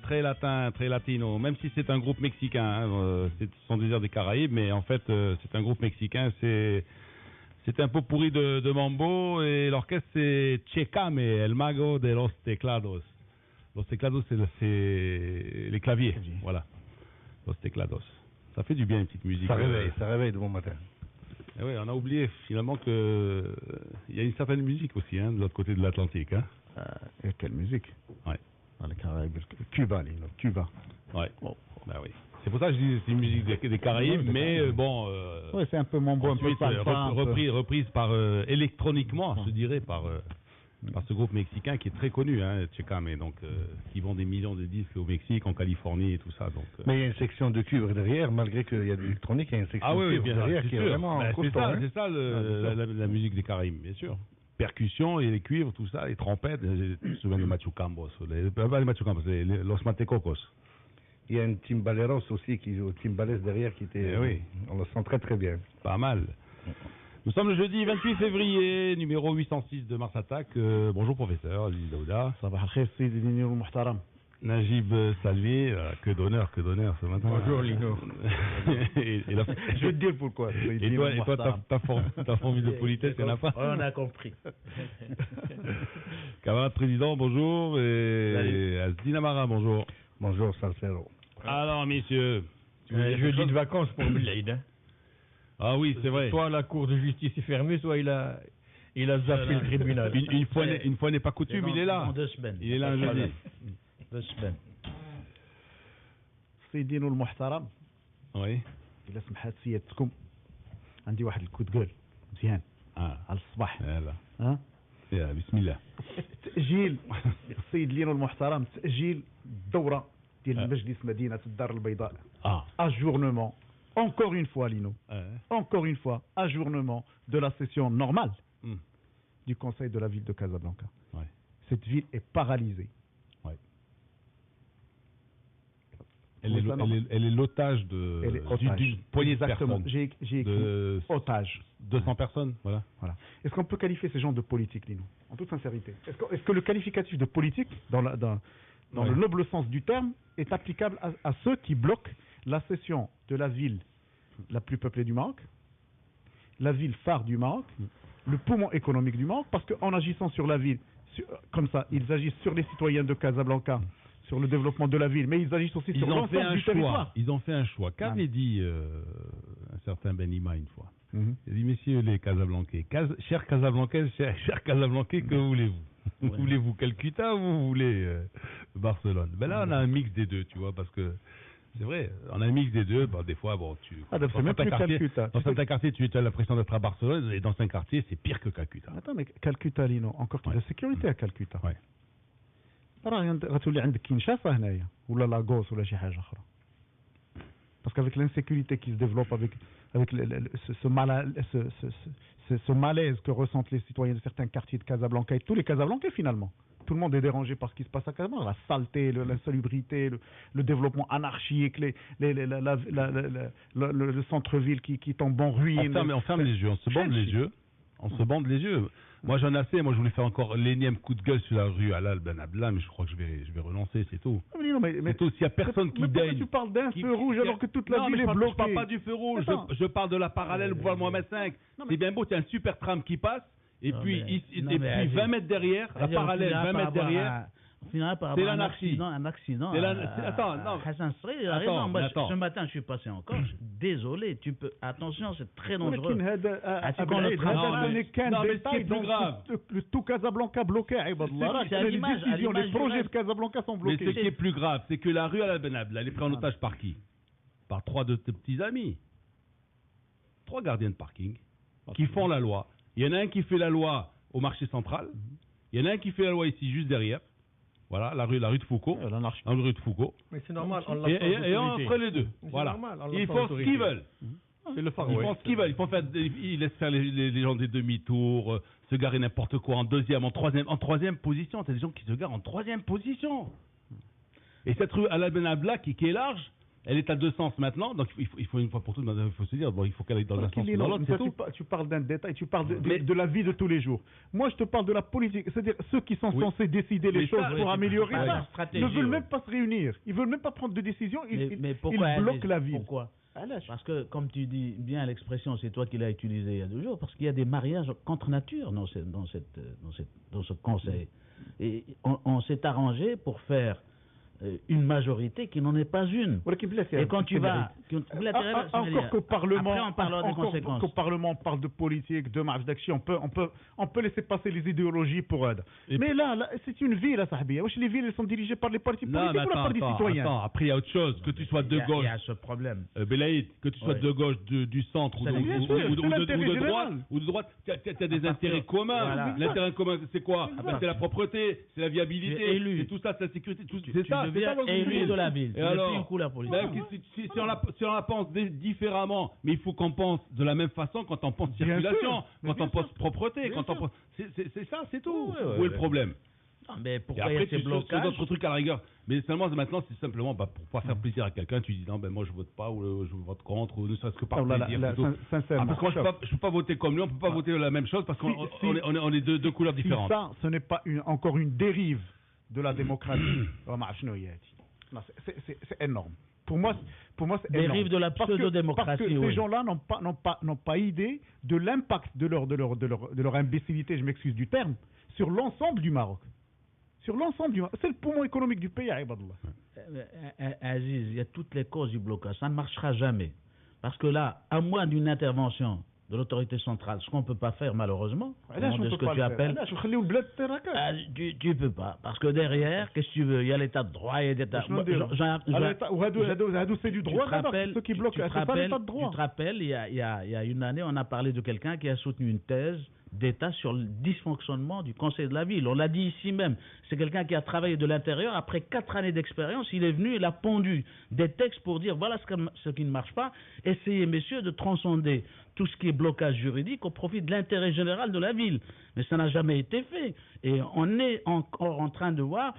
très latin, très latino, même si c'est un groupe mexicain, ce sont des airs des Caraïbes, mais en fait c'est un groupe mexicain, c'est un pot pourri de mambo, et l'orchestre c'est Checame, El Mago de los Teclados. Los Teclados c'est les claviers, voilà, Los Teclados. Ça fait du bien une petite musique. Ça réveille de bon matin. Et oui, on a oublié finalement que il y a une certaine musique aussi, de l'autre côté de l'Atlantique. Et quelle musique. Ouais. Dans les Caraïbes. Cuba, Cuba. Ouais. Bon. Bah oui. C'est pour ça que je dis c'est une musique des Caraïbes, mais bon. Oui, c'est un peu mambo, un peu reprise par électroniquement, je dirais, par ce groupe mexicain qui est très connu, Checame, donc qui vend des millions de disques au Mexique, en Californie et tout ça. Donc. Mais il y a une section de cuivre derrière, malgré qu'il y a de l'électronique, il y a une section de cuivre derrière qui est vraiment costaud. C'est ça la musique des Caraïbes, bien sûr. Percussions et les cuivres, tout ça, les trompettes. Je me souviens de Machucambos, Los Matecocos. Il y a un timbaleros aussi qui joue, timbales derrière qui était. Oui. On le sent très très bien. Pas mal. Nous sommes le jeudi 28 février, numéro 806 de Mars Attack. Bonjour professeur, Aziz Daouda. Sabah al-khair, Sidi Lino al-Muhtaram. Najib Salvi, que d'honneur ce matin. Bonjour Lino. Je vais te dire pourquoi. Et toi ta formule de politesse, il n'y en a pas. On a compris. Camarade président, bonjour. Et Asdin Amara, bonjour. Bonjour Salcero. Alors messieurs. Jeudi de vacances pour Boulaïd. Ah oui, c'est vrai. Soit la cour de justice est fermée, soit il a zappé le tribunal. Une fois n'est pas coutume, il est là. Dans 2 semaines. Il est là un jeudi. 2 semaines. سيدي المحترم. Oui. إلا سمحت سيادتكم عندي واحد الكود قول مزيان على الصباح. يلا. يا بسم الله. تأجيل السيد لينو المحترم تأجيل الدورة ديال المجلس مدينة الدار البيضاء. Ajournement. Encore une fois, Lino. Encore une fois, ajournement de la session normale du conseil de la ville de Casablanca. Ouais. Cette ville est paralysée. Ouais. Elle est l'otage d'une poignée de personnes. J'ai écrit otage. 200 personnes, voilà. Est-ce qu'on peut qualifier ces gens de politiques, Lino? En toute sincérité. Est-ce que le qualificatif de politique, dans le noble sens du terme, est applicable à ceux qui bloquent la session de la ville la plus peuplée du Maroc, la ville phare du Maroc, le poumon économique du Maroc, parce qu'en agissant sur la ville, comme ça, ils agissent sur les citoyens de Casablanca, sur le développement de la ville, mais ils agissent aussi sur l'ensemble du territoire. Ils ont fait un choix. Qu'avait dit un certain Benima une fois? Il a dit, messieurs les Casablancais, chers Casablancais, chers Casablancais, que voulez-vous? Voulez-vous Calcutta ou vous voulez Barcelone? Ben là, on a un mix des deux, tu vois, parce que c'est vrai, on a un mix des deux. Des fois, dans certains quartiers, tu as l'impression d'être à Barcelone, et dans certains quartiers, c'est pire que Calcutta. Attends, mais Calcutta, Lino, encore qu'il y a de la sécurité à Calcutta. Ouais. غتولي عندك كينشاسا هنايا ولا لاغوس ولا شي حاجه اخرى. Parce qu'avec l'insécurité qui se développe, avec ce malaise que ressentent les citoyens de certains quartiers de Casablanca et tous les Casablancais finalement. Tout le monde est dérangé par ce qui se passe à Casablanca, la saleté, l'insalubrité, le développement anarchique, le centre-ville qui tombe en ruine. On ferme les yeux, on se bande les yeux. Moi j'en ai assez, je voulais faire encore l'énième coup de gueule sur la rue Alal Ben Abdallah, mais je crois que je vais relancer, c'est tout. Mais tout, s'il n'y a personne qui daigne. Tu parles d'un feu rouge alors que toute la ville est bloquée. Je parle pas du feu rouge, je parle de la parallèle Boulevard Mohamed V. C'est bien beau, tu as un super tram qui passe, et puis 20 mètres derrière, la parallèle 20 mètres derrière. C'est l'anarchie. Un accident. Attends, non. Hassan Sri, il a raison. Moi, ce matin, je suis passé encore. Désolé, attention, c'est très dangereux. Non, mais ce qui est plus grave. Tout Casablanca bloqué. Les projets de Casablanca sont bloqués. Mais ce qui est plus grave, c'est que la rue Al Benabla, elle est prise en otage par qui? Par 3 de tes petits amis. 3 gardiens de parking qui font la loi. Il y en a un qui fait la loi au marché central. Il y en a un qui fait la loi ici, juste derrière. Voilà, la rue de Foucault. La rue de Foucault. Mais c'est normal. Et entre les deux. Voilà. Ils font ce qu'ils veulent. C'est le Far Ils font ce qu'ils veulent. Ils laissent faire les gens des demi-tours, se garer n'importe quoi en deuxième, en troisième position. T'as des gens qui se garent en troisième position. Et cette rue Al Ben Abdallah qui est large, Elle est à deux sens maintenant, donc il faut une fois pour toutes, il faut se dire, bon, il faut qu'elle aille dans un sens ou dans l'autre, c'est tout. Tu parles d'un détail, tu parles de la vie de tous les jours. Moi, je te parle de la politique, c'est-à-dire ceux qui sont censés décider les choses pour améliorer ça, ne veulent même pas se réunir, ils veulent même pas prendre de décision, ils bloquent la ville. Pourquoi ? Parce que, comme tu dis bien l'expression, c'est toi qui l'as utilisée il y a 2 jours, parce qu'il y a des mariages contre nature dans ce conseil. Et on s'est arrangé pour faire une majorité qui n'en est pas une. Et quand tu vas... Encore qu'au Parlement, après, on parlera des conséquences. Qu'au Parlement, on parle de politique, de marge d'action, on peut laisser passer les idéologies pour eux. Mais là, c'est une ville, là, Sahbi. Les villes, elles sont dirigées par les partis politiques ou par des citoyens. Après, il y a autre chose. Que tu sois de gauche... Il y a ce problème. Belaïd, que tu sois de gauche, du centre ou de droite, tu as des intérêts communs. L'intérêt commun, c'est quoi? C'est la propreté, c'est la viabilité, c'est tout ça, c'est la sécurité. C'est ça. Élu de la ville. Et alors, un coup la politique. Si on la pense différemment, mais il faut qu'on pense de la même façon quand on pense circulation, quand on pense propreté, quand on pense... C'est ça, c'est tout. Où est le problème? Non, mais pourquoi et après, il y a ces blocages? d'autres trucs à la rigueur. Mais seulement maintenant, c'est simplement pour pas faire plaisir à quelqu'un, tu dis non, ben moi je vote pas, ou je vote contre, ou ne serait-ce que par plaisir. Parce que moi je peux pas voter comme lui, on peut pas voter la même chose parce qu'on est deux couleurs différentes. Ça, ce n'est pas encore une dérive de la démocratie. C'est énorme. Pour moi, c'est énorme. Dérive de la pseudo-démocratie. Parce que ces gens-là n'ont pas idée de l'impact de leur imbécilité, je m'excuse du terme, sur l'ensemble du Maroc. C'est le poumon économique du pays, Ibadallah. Aziz, il y a toutes les causes du blocage. Ça ne marchera jamais. Parce que là, à moins d'une intervention de l'autorité centrale, ce qu'on ne peut pas faire malheureusement, de ce que tu appelles... Tu ne peux pas. Parce que derrière, qu'est-ce que tu veux? Il y a l'état de droit, il y a l'état de droit. C'est du droit, ceux qui bloquent. C'est pas l'état de droit. Tu te rappelles, il y a une année, on a parlé de quelqu'un qui a soutenu une thèse d'État sur le dysfonctionnement du conseil de la ville. On l'a dit ici même. C'est quelqu'un qui a travaillé de l'intérieur. Après 4 années d'expérience, il est venu, il a pondu des textes pour dire voilà ce qui ne marche pas. Essayez, messieurs, de transcender tout ce qui est blocage juridique au profit de l'intérêt général de la ville. Mais ça n'a jamais été fait. Et on est encore en train de voir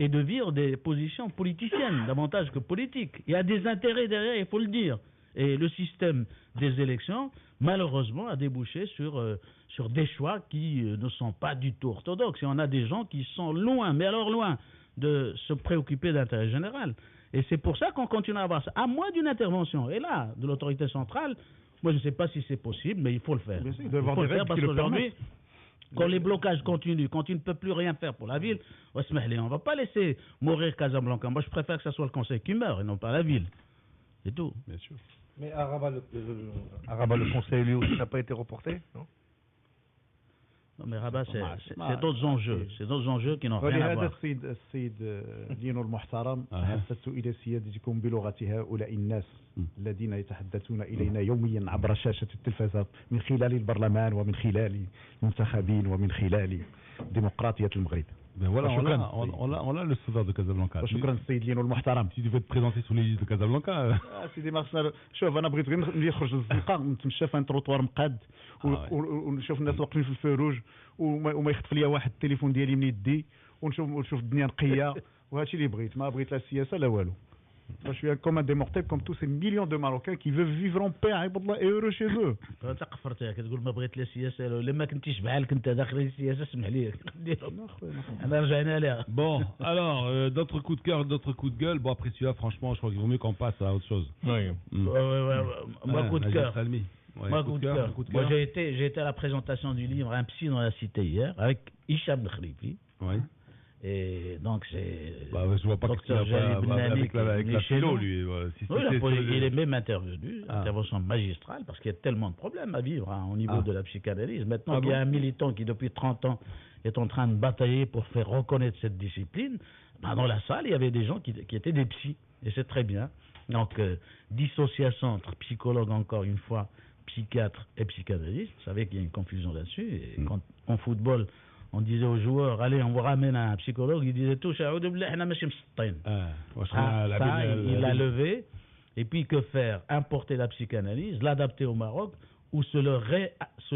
et de vivre des positions politiciennes, davantage que politiques. Il y a des intérêts derrière, il faut le dire. Et le système des élections, malheureusement, a débouché sur des choix qui ne sont pas du tout orthodoxes. Et on a des gens qui sont loin, mais alors loin, de se préoccuper d'intérêt général. Et c'est pour ça qu'on continue à avoir ça, à moins d'une intervention. Et là, de l'autorité centrale, moi je ne sais pas si c'est possible, mais il faut le faire. Il faut le faire parce qu'aujourd'hui, quand les blocages continuent, quand tu ne peux plus rien faire pour la ville, on ne va pas laisser mourir Casablanca. Moi je préfère que ce soit le conseil qui meurt et non pas la ville. C'est tout. Bien sûr. Mais à Rabat, le conseil, lui aussi, n'a pas été reporté, non? Non, mais Rabat, c'est d'autres enjeux. C'est d'autres enjeux qui n'ont rien à voir. السيد دينو المحترم حدثت إلى سيادتكم بلغة هؤلاء الناس الذين يتحدثون إلينا يوميا عبر شاشة التلفزة من خلال البرلمان ومن خلال المنتخبين ومن خلال ديمقراطية المغرب. Ben voilà, on a le sauveur de Casablanca. شكرا السيد لينو المحترم. Si tu veux te présenter sur les listes de Casablanca. سيدي مارسال شوف انا بغيت غير ملي نخرج للزنقه نتمشى في ان تروطوار مقاد ونشوف الناس واقفين في الفروج وما يخطف ليا واحد التليفون ديالي من يدي ونشوف الدنيا نقيه وهادشي اللي بغيت ما بغيت لا السياسه لا والو. Je suis comme un démortel comme tous ces millions de Marocains qui veuvent vivre en paix et heureux chez eux. انت قفرتها كتقول ما بغيت لا السياسه لما كنتيش بحال كنت داخل السياسه اسمح لي انا رجعنا لها. Bon, alors d'autres coups de cœur, d'autres coups de gueule. Bon après celui-là franchement je crois qu'il vaut mieux qu'on passe à autre chose. Oui. Moi coup de cœur. Moi coup de cœur. Moi j'ai été à la présentation du livre Un psy dans la cité hier avec Hicham Khrifi. Oui. Et donc c'est. Je vois pas que tu vas pas avec la philo, lui. Il est même intervenu, intervention magistrale, parce qu'il y a tellement de problèmes à vivre au niveau de la psychanalyse. Maintenant qu'il y a un militant qui depuis 30 ans est en train de batailler pour faire reconnaître cette discipline, dans la salle il y avait des gens qui étaient des psys, et c'est très bien. Donc dissociation entre psychologue encore une fois, psychiatre et psychanalyste. Vous savez qu'il y a une confusion là-dessus. Et quand en football on disait aux joueurs, allez, on vous ramène un psychologue, il disait tout, il l'a levé, et puis que faire? Importer la psychanalyse, l'adapter au Maroc, ou se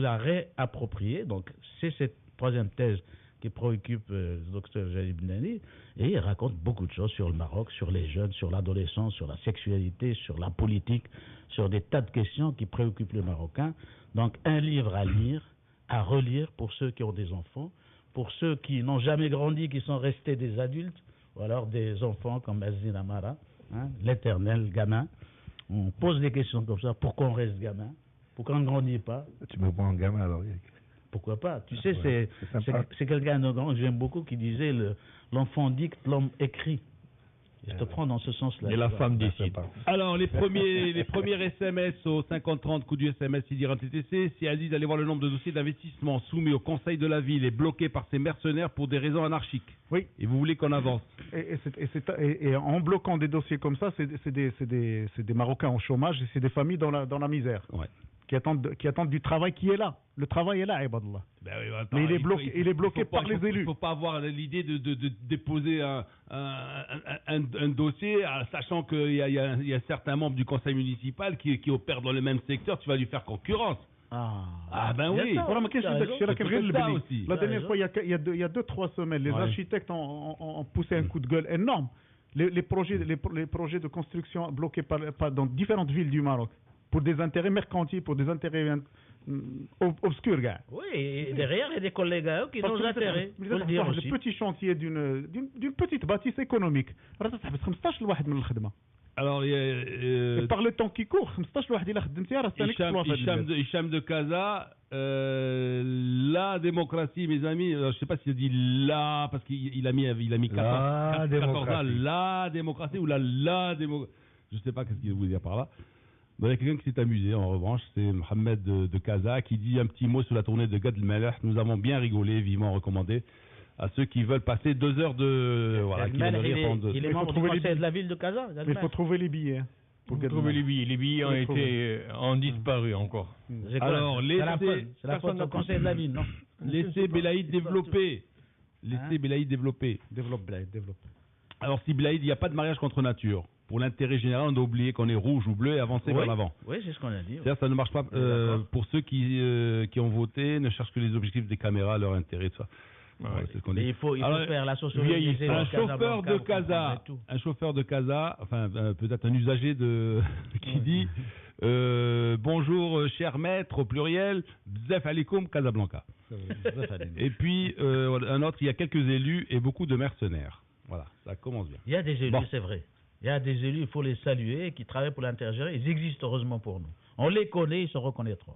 la réapproprier. Donc c'est cette troisième thèse qui préoccupe le docteur Jalib Nani, et il raconte beaucoup de choses sur le Maroc, sur les jeunes, sur l'adolescence, sur la sexualité, sur la politique, sur des tas de questions qui préoccupent les Marocains. Donc un livre à lire, à relire pour ceux qui ont des enfants, pour ceux qui n'ont jamais grandi, qui sont restés des adultes, ou alors des enfants comme Azin Amara, hein, l'éternel gamin. On pose des questions comme ça, pourquoi on reste gamin? Pourquoi on ne grandit pas? Tu me prends en gamin alors. Pourquoi pas? Tu sais, Ouais, c'est quelqu'un de grand que j'aime beaucoup qui disait l'enfant dicte, l'homme écrit. Je te prends dans ce sens-là. Et la femme décide. Alors, les premiers SMS au 5030, coup du SMS, il dira TTC. Si Aziz allait voir le nombre de dossiers d'investissement soumis au conseil de la ville et bloqués par ces mercenaires pour des raisons anarchiques. Oui. Et vous voulez qu'on avance. Et en bloquant des dossiers comme ça, c'est des Marocains en chômage et c'est des familles dans la misère. Ouais. Qui attendent du travail qui est là. Le travail est là, Ibadallah. Ben oui, attends, mais il est bloqué par les élus. Il ne faut pas avoir l'idée de déposer un dossier, sachant qu'il y a certains membres du conseil municipal qui opèrent dans le même secteur, tu vas lui faire concurrence. Ah ben oui. Ça aussi. La dernière fois, il y a 2-3 semaines, les architectes ont poussé un coup de gueule énorme. Les projets de construction bloqués dans différentes villes du Maroc. Pour des intérêts mercantiles, pour des intérêts obscurs, gars. Oui, et derrière, il y a des collègues à eux qui ont des intérêts. Le petit chantier d'une petite bâtisse économique. Alors, par le temps qui court, Hicham de Casa, la démocratie, mes amis, je ne sais pas s'il a dit la, parce qu'il a mis 14 ans, la démocratie ou la démocratie. Je ne sais pas qu'est-ce qu'il voulait dire par là. Il y a quelqu'un qui s'est amusé, en revanche, c'est Mohamed de Casa, qui dit un petit mot sur la tournée de Gad El-Maleh. Nous avons bien rigolé, vivement recommandé à ceux qui veulent passer 2 heures de... Voilà, qui veulent rire pendant 2 heures. Il est membre du conseil de la ville de Casa. Mais il faut trouver les billets. Pour trouver les billets. Les billets ont disparu encore. Alors, c'est la faute au conseil de la ville, non? Laissez Belaïd développer. Développe, Belaïd, développe. Alors, si Belaïd, il n'y a pas de mariage contre nature. Pour l'intérêt général, on doit oublier qu'on est rouge ou bleu et avancer vers l'avant. Oui, c'est ce qu'on a dit. C'est-à-dire, ça ne marche pas pour ceux qui ont voté, ne cherchent que les objectifs des caméras, leur intérêt, tout ça. C'est ce qu'on dit. Il faut faire la sociologie. Un chauffeur de Casa, enfin peut-être un usager qui dit bonjour cher maître au pluriel, Bzef alikoum Casablanca. Et puis un autre, il y a quelques élus et beaucoup de mercenaires. Voilà, ça commence bien. Il y a des élus, c'est vrai. Il y a des élus, il faut les saluer, qui travaillent pour l'intérêt général. Ils existent heureusement pour nous. On les connaît, ils se reconnaîtront.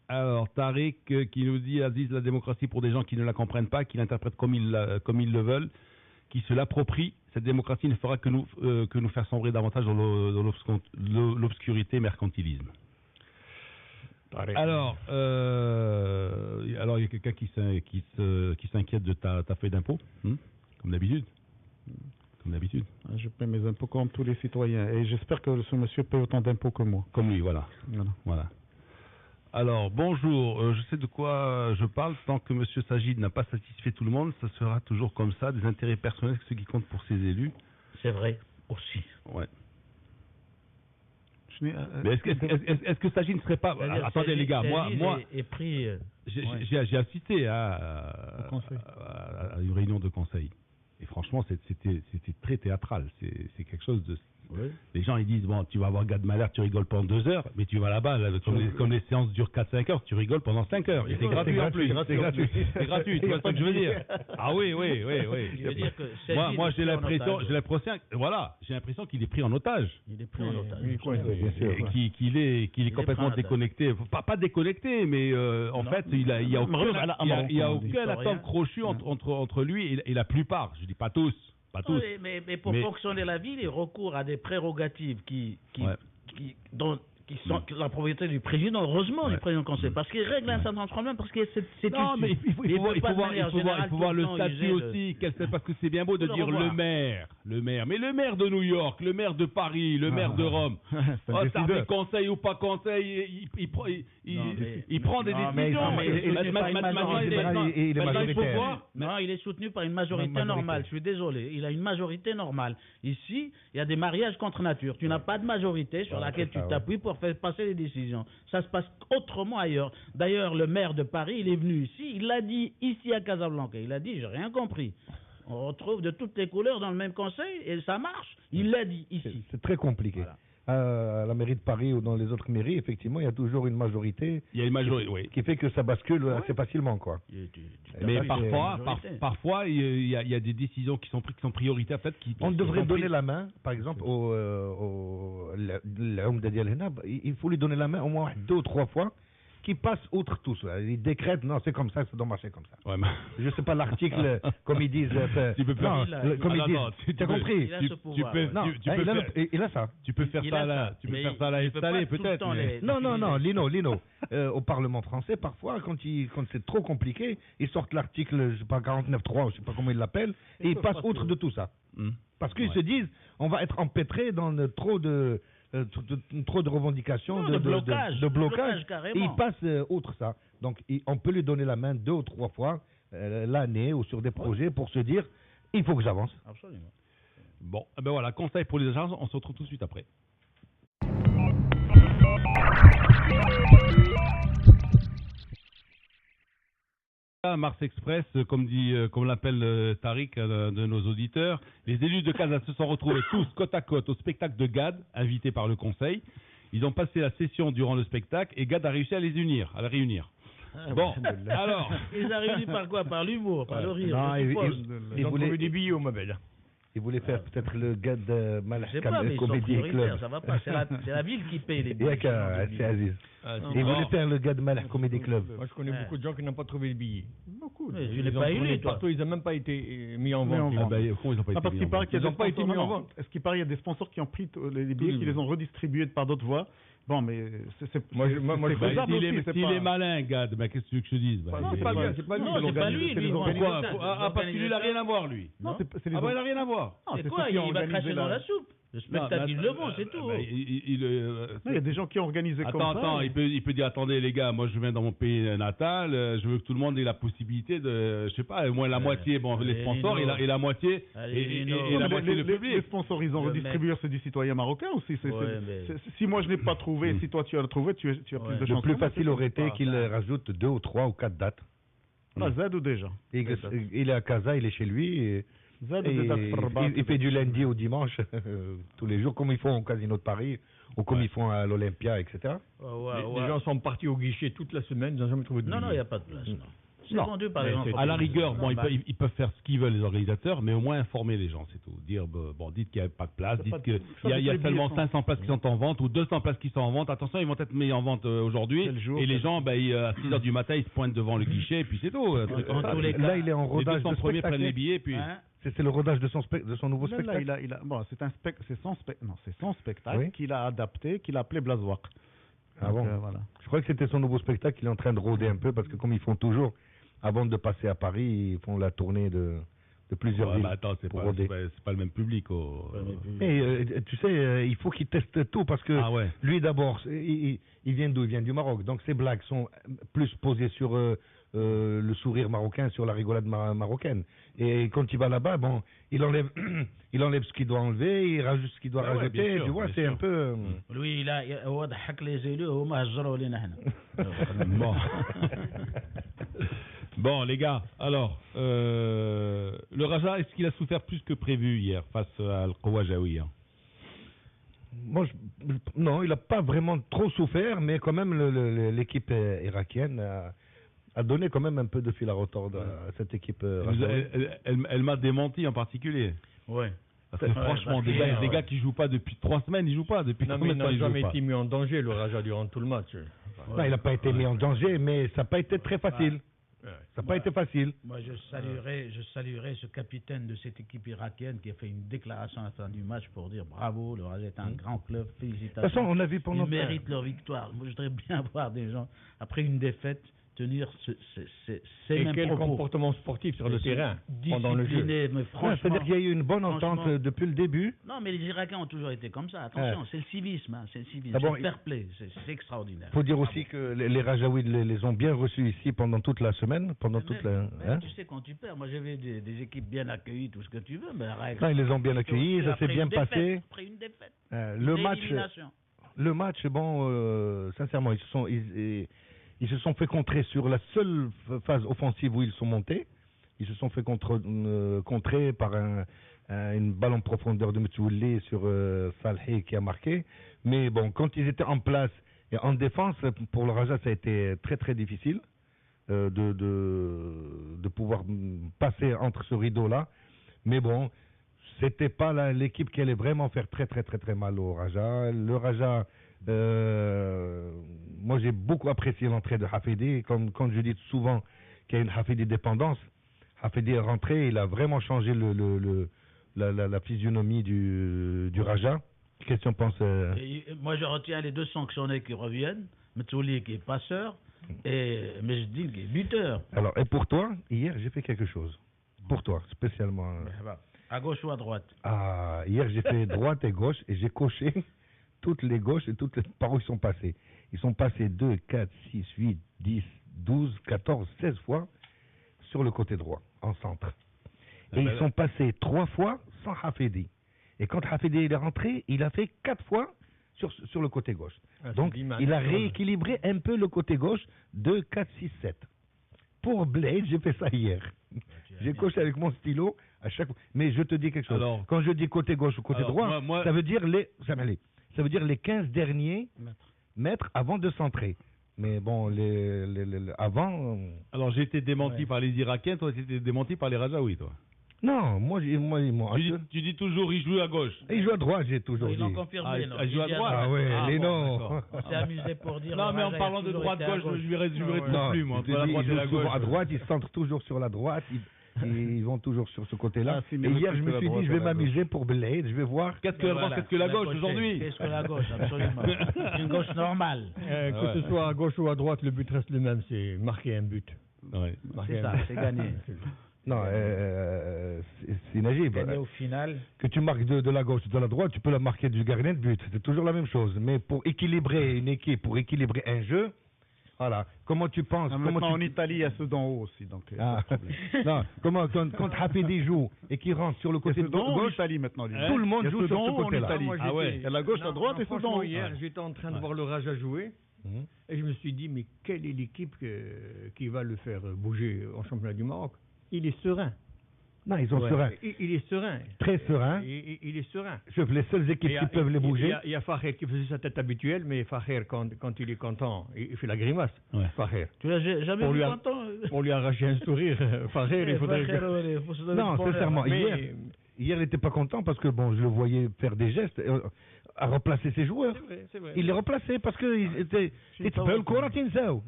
Alors, Tariq qui nous dit Aziz, la démocratie pour des gens qui ne la comprennent pas, qui l'interprètent comme ils le veulent, qui se l'approprient. Cette démocratie ne fera que nous faire sombrer davantage dans l'obscurité mercantilisme. Alors, il y a quelqu'un qui s'inquiète de ta feuille d'impôt, comme d'habitude. Je paie mes impôts comme tous les citoyens. Et j'espère que ce monsieur paie autant d'impôts que moi. Comme lui, voilà. Alors, bonjour. Je sais de quoi je parle. Tant que monsieur Sajid n'a pas satisfait tout le monde, ça sera toujours comme ça. Des intérêts personnels, ce qui compte pour ses élus. C'est vrai, aussi. Ouais. Mais est-ce que Sajid ne serait pas... Attendez les gars, moi j'ai assisté à une réunion de conseil. Et franchement, c'était très théâtral. C'est quelque chose de... Oui. Les gens ils disent bon, tu vas voir Gad Elmaleh, tu rigoles pendant 2 heures, mais tu vas là-bas, comme les séances durent 4-5 heures, tu rigoles pendant 5 heures. Et c'est gratuit en plus. C'est gratuit, tu vois ce que je veux dire? Ah oui. Je veux dire que moi j'ai l'impression qu'il est pris en otage. Il est pris en otage. Qu'il est complètement déconnecté. Pas déconnecté, mais en fait, il y a aucun atome crochu entre lui et la plupart. Je dis pas tous. Mais pour fonctionner la ville, il recourt à des prérogatives qui sont la propriété du président, heureusement du président du conseil, parce qu'il règle un certain problème, parce que c'est non, mais il faut voir le statut aussi, parce que c'est bien beau de dire le maire, mais le maire de New York, le maire de Paris, le maire de Rome, ça fait conseil ou pas conseil, il prend des décisions. Non, il est soutenu par une majorité normale, je suis désolé, il a une majorité normale. Ici, il y a des mariages contre nature, tu n'as pas de majorité sur laquelle tu t'appuies pour sport fait passer les décisions. Ça se passe autrement ailleurs. D'ailleurs, le maire de Paris, il est venu ici, il l'a dit ici à Casablanca. Il a dit, j'ai rien compris. On retrouve de toutes les couleurs dans le même conseil et ça marche. Il l'a dit ici. C'est très compliqué. Voilà. À la mairie de Paris ou dans les autres mairies, effectivement, il y a toujours une majorité. Il y a une majorité, oui. Qui fait que ça bascule assez facilement, quoi. Mais fait, parfois, il y a des décisions qui sont prioritaires, peut-être. On devrait donner la main, par exemple, il faut lui donner la main au moins 2 ou 3 fois, qui passe outre tout ça. Il décrète, non, c'est comme ça, ça doit marcher comme ça. Ouais, mais... Je sais pas l'article, comme ils disent. Tu peux faire. Comme ils disent. Tu as compris? Il a ça. Tu peux faire ça là. Tu peux faire ça là installé, peut-être. Non, Lino. Au Parlement français, parfois, quand c'est trop compliqué, ils sortent l'article, je sais pas, 49.3, je sais pas comment ils l'appellent, et ils passent outre de tout ça. Parce qu'ils se disent, on va être empêtré dans trop de revendications, de blocage, et il passe outre ça. Donc on peut lui donner la main 2 ou 3 fois l'année ou sur des projets pour se dire, il faut que j'avance. Absolument. Bon, ben voilà, conseil pour les agences, on se retrouve tout de suite après. Mars Express, comme l'appelle Tariq, de nos auditeurs, les élus de Casa se sont retrouvés tous côte à côte au spectacle de Gad, invité par le conseil. Ils ont passé la session durant le spectacle et Gad a réussi à les réunir. Bon, alors... Ils ont réuni par quoi? Par l'humour, par le rire. Non, ils ont trouvé des billets au Mabel. Il voulait faire peut-être le gars de Malak Comedy Club. Ça va pas, c'est la ville qui paye les billets. C'est Aziz. Il voulait faire le gars de Malak Comedy Club. Moi, je connais beaucoup de gens qui n'ont pas trouvé le billet. Beaucoup. Tu l'as pas eu, toi. Partout, ils n'ont même pas été mis en vente. Parce qu'il paraît qu'il n'ont pas été mis en vente. Est-ce qu'il paraît qu'il y a des sponsors qui ont pris les billets, qui les ont redistribués par d'autres voies? Bon, mais c'est faisable aussi. S'il est malin, Gad, mais qu'est-ce que tu veux que je te dise? C'est pas lui. Non, c'est pas lui. Pourquoi? Parce qu'il n'a rien à voir, lui. Non, il n'a rien à voir. C'est quoi? Il va cracher dans la soupe. Le spectacle, ils le vont, c'est tout. Il y a des gens qui ont organisé comme ça. Attends, il peut dire, attendez les gars, moi je viens dans mon pays natal, je veux que tout le monde ait la possibilité de, je sais pas, au moins la moitié, bon, les sponsors et la moitié le public. Les sponsors, ils ont redistribué, c'est du citoyen marocain aussi. Si moi je n'ai pas trouvé, si toi tu as trouvé, tu as plus de chance. Le plus facile aurait été qu'il rajoute 2 ou 3 ou 4 dates. Z ou déjà. Il est à Casa, il est chez lui. Il fait du lundi au dimanche, tous les jours, comme ils font au Casino de Paris, ou comme ils font à l'Olympia, etc. Les gens sont partis au guichet toute la semaine, ils n'ont jamais trouvé de billet. Non, il n'y a pas de place. C'est vendu par les gens. À la rigueur, bon, ils peuvent faire ce qu'ils veulent, les organisateurs, mais au moins informer les gens, c'est tout. Dire, bon, dites qu'il n'y a pas de place, dites qu'il y a seulement 500 places qui sont en vente ou 200 places qui sont en vente. Attention, ils vont être mis en vente aujourd'hui. Et les gens, à 6h du matin, ils se pointent devant le guichet, et puis c'est tout. Là, il est en rodage. Les 200 premiers prennent les billets, puis... C'est le rodage de son nouveau spectacle. Bon, c'est son spectacle qu'il a adapté, qu'il a appelé Blazwak. Ah bon. Voilà. Je crois que c'était son nouveau spectacle qu'il est en train de rôder un peu, parce que comme ils font toujours, avant de passer à Paris, ils font la tournée de plusieurs villes. Attends, c'est pas le même public. Tu sais, il faut qu'il teste tout, parce que lui d'abord, il vient d'où? Il vient du Maroc, donc ses blagues sont plus posées sur le sourire marocain, sur la rigolade marocaine. Et quand il va là-bas, bon, il enlève ce qu'il doit enlever, il rajoute ce qu'il doit rajouter. Tu vois, c'est un peu. Lui, il a les élus, bon. Bon, les gars, alors, le Raja, est-ce qu'il a souffert plus que prévu hier face à Al-Qawajawi? Moi, non, il n'a pas vraiment trop souffert, mais quand même, l'équipe irakienne a donné quand même un peu de fil à retordre à cette équipe. Elle m'a démenti en particulier. Ouais. Parce que franchement, des gars qui jouent pas depuis 3 semaines, ils jouent pas. Depuis non, mais il n'a jamais été mis en danger, le Raja, durant tout le match. Non, il n'a pas été mis en danger, mais ça n'a pas été très facile. Ça n'a pas été facile. Moi, je saluerai ce capitaine de cette équipe irakienne qui a fait une déclaration à la fin du match pour dire bravo, le Raja est un grand club, félicitations. De toute façon, on a vu pendant... Ils méritent leur victoire. Moi, je voudrais bien voir des gens, après une défaite, tenir ces mêmes quel propos. Comportement sportif sur le terrain pendant le jeu. Mais franchement, c'est-à-dire qu'il y a eu une bonne entente depuis le début. Non, mais les Irakiens ont toujours été comme ça. Attention, c'est le civisme, c'est le civisme, c'est le fair play, c'est extraordinaire. Il faut dire aussi que les Rajaouis les ont bien reçus ici pendant toute la semaine, Tu sais, quand tu perds, moi j'avais des équipes bien accueillies, tout ce que tu veux, mais non, ils les ont bien accueillis, ça s'est bien passé. Après une défaite. Le match. le match, bon, sincèrement, ils se sont fait contrer sur la seule phase offensive où ils sont montés. Ils se sont fait contrer par une balle en profondeur de Metsouli sur Salhi qui a marqué. Mais bon, quand ils étaient en place et en défense, pour le Raja, ça a été très très difficile de pouvoir passer entre ce rideau-là. Mais bon, c'était pas l'équipe qui allait vraiment faire très très très très mal au Raja. Le Raja, moi j'ai beaucoup apprécié l'entrée de Hafidi. Quand je dis souvent qu'il y a une Hafidi dépendance, Hafidi est rentré, il a vraiment changé la physionomie du Raja. Qu'est-ce que tu en penses Moi je retiens les 2 sanctionnés qui reviennent. Metsouli qui est passeur et Mejdine qui est buteur. Alors, et pour toi, hier j'ai fait quelque chose. Pour toi, spécialement. À gauche ou à droite? Hier j'ai fait droite et gauche et j'ai coché toutes les gauches et toutes les par où ils sont passés. Ils sont passés 2, 4, 6, 8, 10, 12, 14, 16 fois sur le côté droit, en centre. Et ils sont passés 3 fois sans Hafidi. Et quand Hafidi est rentré, il a fait 4 fois sur le côté gauche. Donc, il a rééquilibré un peu le côté gauche, 2, 4, 6, 7. Pour Blade, j'ai fait ça hier. J'ai coché avec mon stylo à chaque fois. Mais je te dis quelque chose. Alors, quand je dis côté gauche ou côté droit, ça veut dire les 15 derniers mètres avant de centrer. Mais bon, avant... Alors, j'ai été démenti par les Irakiens, toi, tu étais démenti par les Rajaouis, toi. Non, tu dis toujours, il joue à gauche. Il joue à droite, j'ai toujours dit. Ils ont confirmé. Il joue à droite. Ah ouais, les noms. On s'est amusé pour dire. Non, mais en parlant de droite-gauche, je verrai plus, moi. Entre la droite et la gauche. À droite, ils centrent toujours sur la droite. Ils vont toujours sur ce côté-là. Et hier, je me suis dit, je vais m'amuser pour Blade. Je vais voir. Qu'est-ce que la droite, qu'est-ce que la gauche aujourd'hui? Qu'est-ce que la gauche, absolument. Une gauche normale. Que ce soit à gauche ou à droite, le but reste le même, c'est marquer un but. C'est ça, c'est gagné. Non, c'est Najib. Au final. Que tu marques de la gauche ou de la droite, tu peux la marquer du gardien de but. C'est toujours la même chose. Mais pour équilibrer une équipe, pour équilibrer un jeu, voilà. Comment tu penses en Italie, il y a ceux d'en haut aussi. Donc, non, quand Hafidi joue et qu'il rentre sur le côté de gauche, Italie, maintenant, tout le monde joue sur ce côté-là. Il y a la gauche, la droite et ceux d'en haut. Hier, j'étais en train de voir le Raja jouer. Et je me suis dit, mais quelle est l'équipe qui va le faire bouger en championnat du Maroc? Il est serein. Non, ils sont sereins. Il est serein. Très serein. Il est serein. Sauf les seules équipes qui peuvent les bouger. Il y a Faher qui faisait sa tête habituelle, mais Faher, quand il est content, il fait la grimace. Faher. Tu l'as jamais vu content? Pour lui arracher un sourire, Faher, il faudrait... Non, sincèrement, hier, il n'était pas content parce que, bon, je le voyais faire des gestes, à replacer ses joueurs. C'est vrai. Il les replaçait parce qu'ils étaient... يتبعوا الكرة تنساو.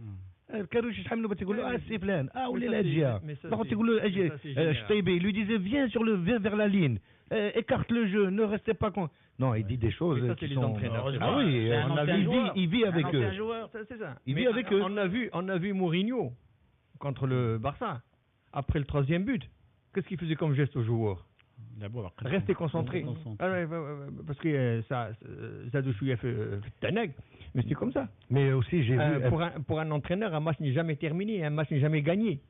كانوا يشحنوا تيقول له سي فلان ولي لا جهه تيقول له اجي شطيبي lui disait viens vers la ligne, écarte le jeu, ne restez pas con. Non, il dit des choses qui sont... Ah oui, il vit avec eux. C'est ça. Il vit avec eux. On a vu Mourinho contre le Barça après le 3e but. Qu'est-ce qu'il faisait comme geste aux joueurs? Restez concentrés. Parce que ça Zadouchouia fait Taneg, mais c'est comme ça. Mais aussi, j'ai vu... Pour un entraîneur, un match n'est jamais terminé, un match n'est jamais gagné.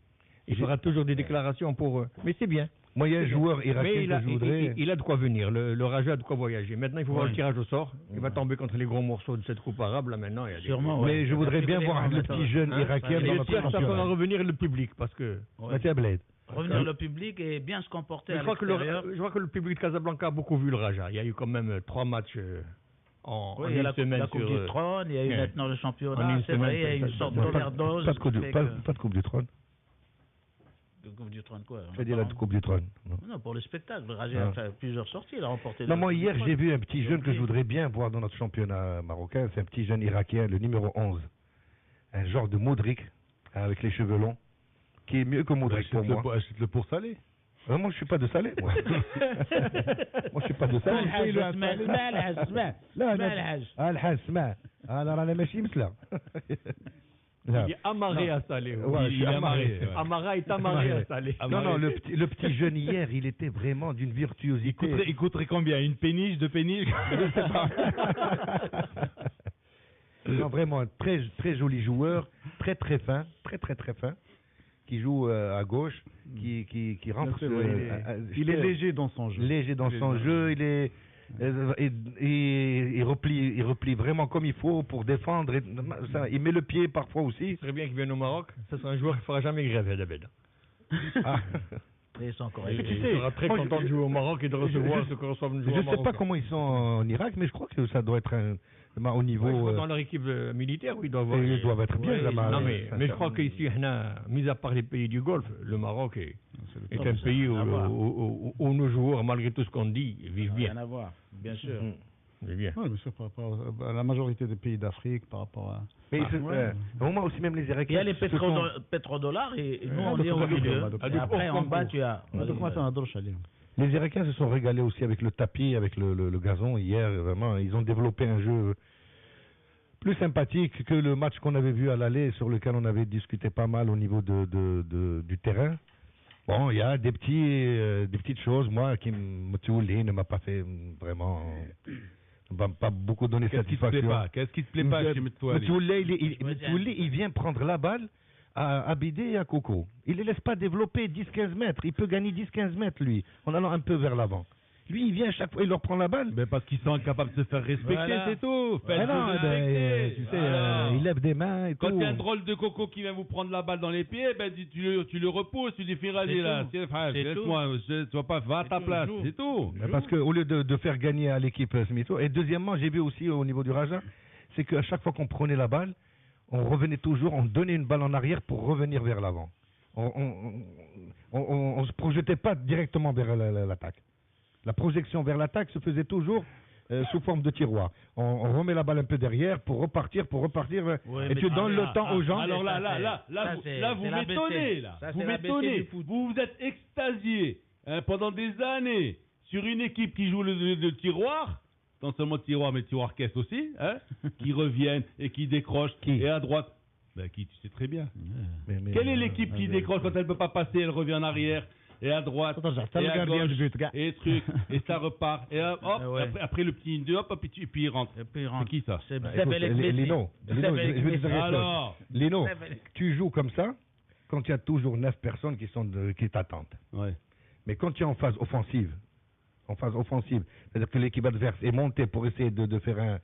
Il fera toujours des déclarations pour eux. Mais c'est bien. Moi, il y a un joueur irakien que je voudrais... Il a de quoi venir. Le Raja a de quoi voyager. Maintenant, il faut voir le tirage au sort. Il va tomber contre les gros morceaux de cette coupe arabe. Là, maintenant, il y a sûrement, mais je voudrais bien voir le petit jeune irakien dans notre championnat. Ça fera revenir le public, parce que... Revenir le public et bien se comporter à l'extérieur. Je crois que le public de Casablanca a beaucoup vu le Raja. Il y a eu quand même 3 matchs en une semaine. La Coupe du Trône, il y a eu maintenant le championnat. C'est vrai, il y a eu une sorte d'overdose. Pas de Coupe du Trône. La Coupe du Trône quoi? Je veux dire la Coupe du Trône. Non, pour le spectacle. Le Raja a fait plusieurs sorties. Il a remporté... Non, moi hier j'ai vu un petit jeune que je voudrais bien voir dans notre championnat marocain. C'est un petit jeune irakien, le numéro 11. Un genre de Modric, avec les cheveux longs. Qui est mieux que Modric pour moi. Achète-le pour Salé. Moi, je suis pas de Salé. Moi, je suis pas de Salé. الحاج اسمع انا راني ماشي مثله. Il est amarré à Salé. Il est amarré. Amara est amarré à Salé. Non, le petit jeune hier, il était vraiment d'une virtuosité. Il coûterait combien? Une péniche, 2 péniches? Je sais pas. Non, vraiment, un très, très joli joueur, très très fin, très fin, qui joue à gauche, qui rentre. Il est léger dans son jeu. Léger dans son jeu, il est... il replie vraiment comme il faut pour défendre. Il met le pied parfois aussi. Ce serait bien qu'il vienne au Maroc. Ce sera un joueur qui ne fera jamais grève, David. Ah. Il sera très content de jouer au Maroc et de recevoir ce que reçoivent nos joueurs. Je ne sais pas comment ils sont en Irak, mais je crois que ça doit être au niveau. Dans leur équipe militaire, oui, ils doivent être bien. Non, mais je crois qu'ici, mis à part les pays du Golfe, le Maroc est un pays où nos joueurs, malgré tout ce qu'on dit, vivent bien. Rien à voir, bien sûr. Bien. Oui, bien sûr, par rapport à la majorité des pays d'Afrique, par rapport à... Mais au moins aussi, même les Irakiens... Il y a les pétrodollars et nous, on est au milieu. Et après, en bas, tu as... Les Irakiens se sont régalés aussi avec le tapis, avec le gazon hier. Vraiment, ils ont développé un jeu plus sympathique que le match qu'on avait vu à l'aller, sur lequel on avait discuté pas mal au niveau du terrain. Bon, il y a des petites choses, moi, qui ne m'a pas fait vraiment... va pas beaucoup donner satisfaction. Qu'est-ce qui te plaît pas chez Metouli, il vient prendre la balle à Abidé et à Coco. Il les laisse pas développer 10-15 mètres. Il peut gagner 10-15 mètres, lui, en allant un peu vers l'avant. Lui, il vient chaque fois, il leur prend la balle. Mais parce qu'ils sont incapables de se faire respecter, c'est tout. Il lève des mains et Quand tout. il y a un drôle de Coco qui vient vous prendre la balle dans les pieds, tu le repousses, tu dis Firadi là. Laisse-moi, va à ta place, c'est tout. Parce qu'au lieu de faire gagner à l'équipe Smito, et deuxièmement, j'ai vu aussi au niveau du Raja, c'est qu'à chaque fois qu'on prenait la balle, on revenait toujours, on donnait une balle en arrière pour revenir vers l'avant. On se projetait pas directement vers l'attaque. La projection vers l'attaque se faisait toujours sous forme de tiroir. On remet la balle un peu derrière pour repartir. Et tu donnes le temps aux gens. Alors là, vous m'étonnez. Vous m'étonnez. Vous vous êtes extasié pendant des années sur une équipe qui joue le tiroir. Non seulement tiroir, mais tiroir caisse aussi, qui reviennent et qui décrochent. Et à droite, qui tu sais très bien. Quelle est l'équipe qui décroche quand elle ne peut pas passer, elle revient en arrière, et à droite, et à gauche, et truc, et ça repart, et hop, après le petit 1-2, hop, et puis il rentre. C'est qui ça? C'est Lino. Lino, tu joues comme ça quand il y a toujours 9 personnes qui t'attendent. Ouais. Mais quand tu es en phase offensive, c'est-à-dire que l'équipe adverse est montée pour essayer de faire un...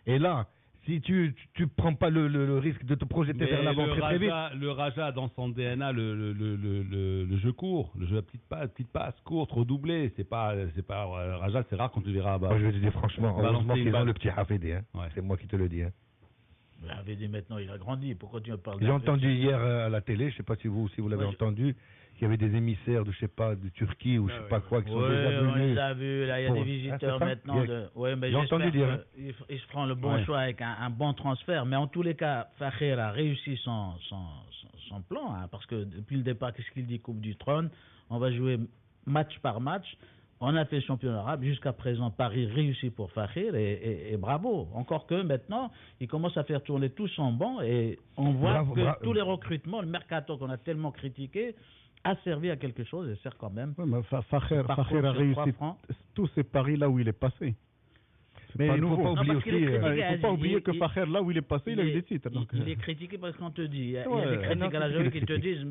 Et là, si tu prends pas le risque de te projeter vers l'avant très vite... Le Raja, dans son DNA, le jeu court, le jeu à petite passe court, trop doublé, c'est pas Raja, c'est rare qu'on te verra. Moi, je vais te dire franchement, heureusement qu'ils ont le petit Hafidi, c'est moi qui te le dis. Mais Hafidi, maintenant, il a grandi, pourquoi tu me parles? J'ai entendu hier à la télé, je sais pas si vous l'avez entendu, qu'il y avait des émissaires de Turquie ou je sais pas quoi qui sont déjà venus. On les a vus, là, il y a des visiteurs maintenant. J'ai entendu dire. Ils se feront le bon choix avec un bon transfert, mais en tous les cas, Fakher a réussi son plan, parce que depuis le départ, qu'est-ce qu'il dit? Coupe du Trône, on va jouer match par match. On a fait le championnat arabe, jusqu'à présent, Paris réussit pour Fakher et bravo. Encore que maintenant, il commence à faire tourner tout son banc et on voit que tous les recrutements, le mercato qu'on a tellement critiqué, a servi à quelque chose et sert quand même. Fakher a réussi tous ces paris là où il est passé. Mais il ne faut pas oublier que Fakher, là où il est passé, il a eu des titres. Il est critiqué parce qu'on te dit. Il y a des critiques à la Géo qui te disent,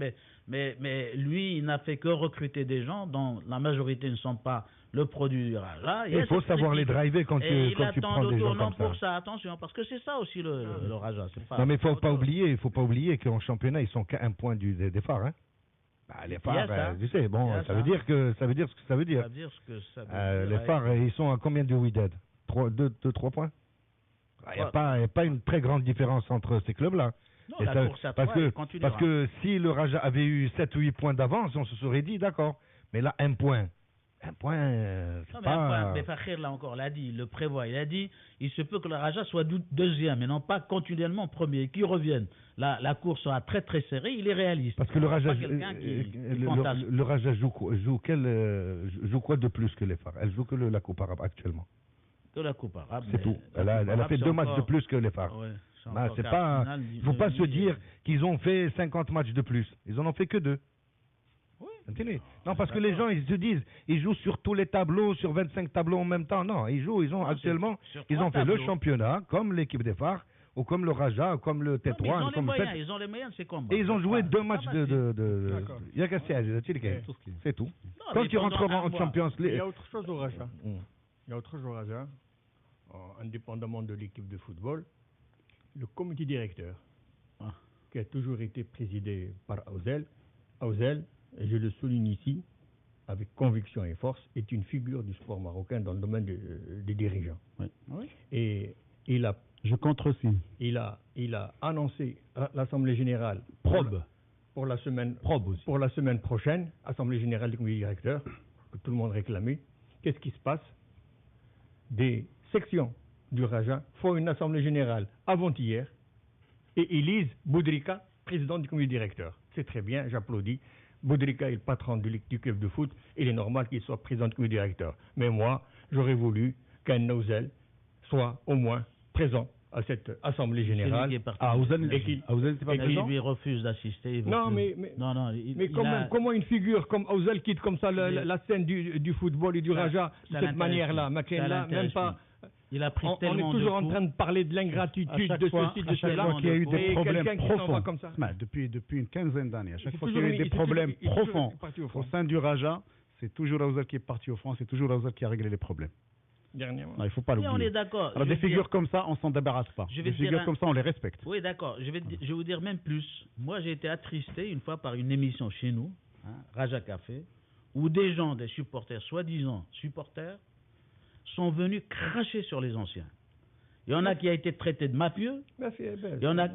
mais lui, il n'a fait que recruter des gens dont la majorité ne sont pas le produit du Raja. Il faut savoir les driver quand tu prends des gens comme ça. Pour ça, attention, parce que c'est ça aussi le Raja. Non, mais il ne faut pas oublier qu'en championnat, ils sont qu'à un point des phares. Les phares, tu sais, bon, ça veut dire ce que ça veut dire. Les phares, ils sont à combien de Wydad? 2-3 points. Il n'y a pas une très grande différence entre ces clubs-là. Parce que si le Raja avait eu 7 ou 8 points d'avance, on se serait dit, d'accord. Mais là, un point, mais Fakher, là encore, l'a dit, il le prévoit. Il a dit, il se peut que le Raja soit deuxième, mais non pas continuellement premier, qu'il revienne. La course sera très très serrée, il est réaliste. Parce que le Raja joue quoi de plus que les phares? Elle joue que la Coupe arabe actuellement. Que la Coupe arabe. C'est tout. Elle a fait 2 matchs de plus que les phares. Il ne faut pas se dire qu'ils ont fait 50 matchs de plus. Ils en ont fait que 2. Non, parce que les gens, ils se disent, ils jouent sur tous les tableaux, sur 25 tableaux en même temps. Non, ils ont actuellement, ils ont fait le championnat, comme l'équipe des phares, ou comme le Raja, ou comme le Tétouan. Ils ont les moyens de ces combats. Et ils ont joué 2 matchs de... Il y a qu'à c'est tout. Quand tu rentres en Champions League... Il y a autre chose au Raja. il y a autre chose au Raja, indépendamment de l'équipe de football, le comité directeur, qui a toujours été présidé par Aouzel, et je le souligne ici, avec conviction et force, est une figure du sport marocain dans le domaine des dirigeants. Oui. Et il a... Je contresigne. Il a annoncé à l'Assemblée Générale pour la semaine prochaine, Assemblée Générale du comité directeur, que tout le monde réclamait. Qu'est-ce qui se passe? Des sections du Raja font une Assemblée Générale avant-hier et élisent Boudrika, président du comité directeur. C'est très bien, j'applaudis. Boudrika est le patron du club de foot, il est normal qu'il soit président du comité directeur. Mais moi, j'aurais voulu qu'un Aouzel soit au moins présent à cette Assemblée Générale. Aouzel n'était pas présent. Il refuse d'assister. Non, mais comment une figure comme Aouzel quitte comme ça la scène du football et du Raja de cette manière-là, même pas... Il a pris on tellement est toujours de en train de parler de l'ingratitude de ceci, de cela. Il y a eu des problèmes profonds comme ça. Depuis une quinzaine d'années. À chaque fois qu'il y a eu des problèmes profonds au sein du Raja, c'est toujours Aouzel qui est parti au front, c'est toujours Aouzel qui a réglé les problèmes. Dernièrement. Non, il ne faut pas l'oublier. On est d'accord. Alors des figures comme ça, on ne s'en débarrasse pas. Des figures comme ça, on les respecte. Oui, d'accord. Je vais vous dire même plus. Moi, j'ai été attristé une fois par une émission chez nous, Raja Café, où des gens, des supporters, soi-disant supporters, sont venus cracher sur les anciens. Il y en a qui a été traité de mafieux. Il y en a...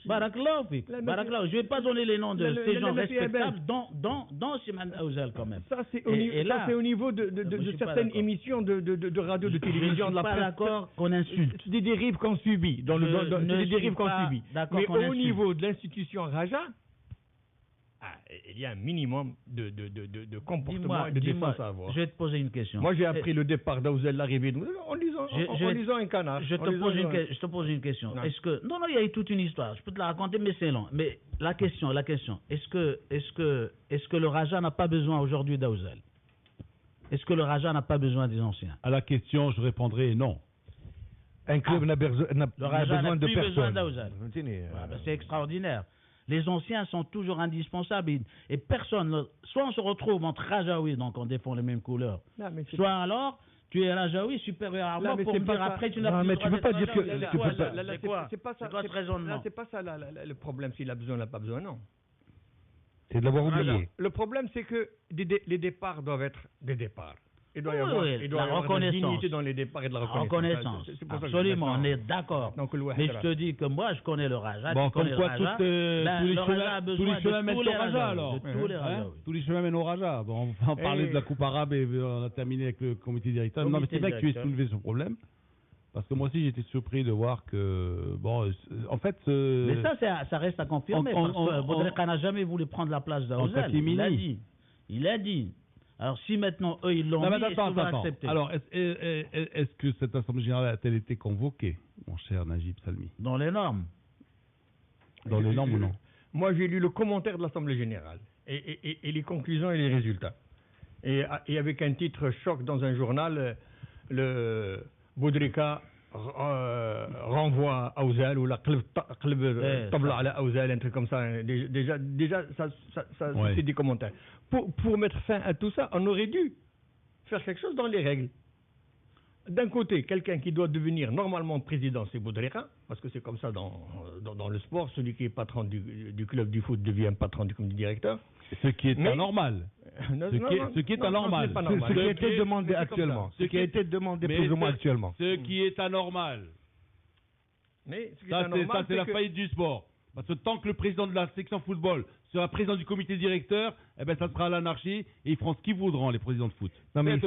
Barakallah. Je ne vais pas donner les noms de ces gens respectables dans Siman Aouzel quand même. Ça, c'est au niveau de certaines émissions de radio, de télévision, de la presse. Je ne suis pas d'accord qu'on insulte. C'est des dérives qu'on subit. Des dérives qu'on subit. Mais au niveau de l'institution Raja, il y a un minimum de comportement et de défense à avoir. Je vais te poser une question. Moi, j'ai appris le départ d'Aouzel, l'arrivée en lisant un canard. Je te pose une question. Non. Non, il y a eu toute une histoire. Je peux te la raconter, mais c'est long. Mais la question, est-ce que le Raja n'a pas besoin aujourd'hui d'Aouzel? Est-ce que le Raja n'a pas besoin des anciens? À la question, je répondrai non. Un club n'a besoin de personne. d'Aouzel. C'est extraordinaire. Les anciens sont toujours indispensables et personne, soit on se retrouve entre Rajaoui, donc on défend les mêmes couleurs, soit alors tu es Rajaoui supérieur à moi pour me dire après tu n'as plus le droit d'être Rajaoui. C'est pas ça le problème, s'il a besoin, il n'a pas besoin, non. C'est de l'avoir oublié. Le problème, c'est que les départs doivent être des départs. Il doit y avoir de la dignité dans les départs et de la reconnaissance. Absolument, on est d'accord. Mais je te dis que moi, je connais le Raja. Bon, comme quoi tous les chemins mènent au Raja, alors. Tous les chemins mènent au Raja. Bon, on va en parler de la Coupe arabe et on a terminé avec le comité directeur. Non, mais c'est bien que tu aies soulevé ce problème. Parce que moi aussi, j'étais surpris de voir que... Bon, en fait... Mais ça reste à confirmer. Parce que Boudrika n'a jamais voulu prendre la place d'Aouzel. Il a dit. Alors, si maintenant, eux, ils l'ont mis, ils vont accepter. Alors, est-ce que cette Assemblée Générale a-t-elle été convoquée, mon cher Najib Salmi? Dans les normes. Dans les normes ou non? Moi, j'ai lu le commentaire de l'Assemblée Générale et les conclusions et les résultats. Et avec un titre choc dans un journal, le Boudrika renvoie à Aouzel ou la tabla à Aouzel, un truc comme ça. Déjà ça c'est des commentaires. Pour mettre fin à tout ça, on aurait dû faire quelque chose dans les règles. D'un côté, quelqu'un qui doit devenir normalement président, c'est Boudrika, parce que c'est comme ça dans le sport, celui qui est patron du club du foot devient patron du comité directeur. Ce qui est anormal. Ce qui est anormal. Ce qui a été demandé actuellement. Ce qui a été demandé plus ou moins actuellement. Ce qui est anormal. Mais ça, c'est la faillite du sport. Parce que tant que le président de la section football sera président du comité directeur, eh ben, ça sera l'anarchie et ils feront ce qu'ils voudront, les présidents de foot. Non, mais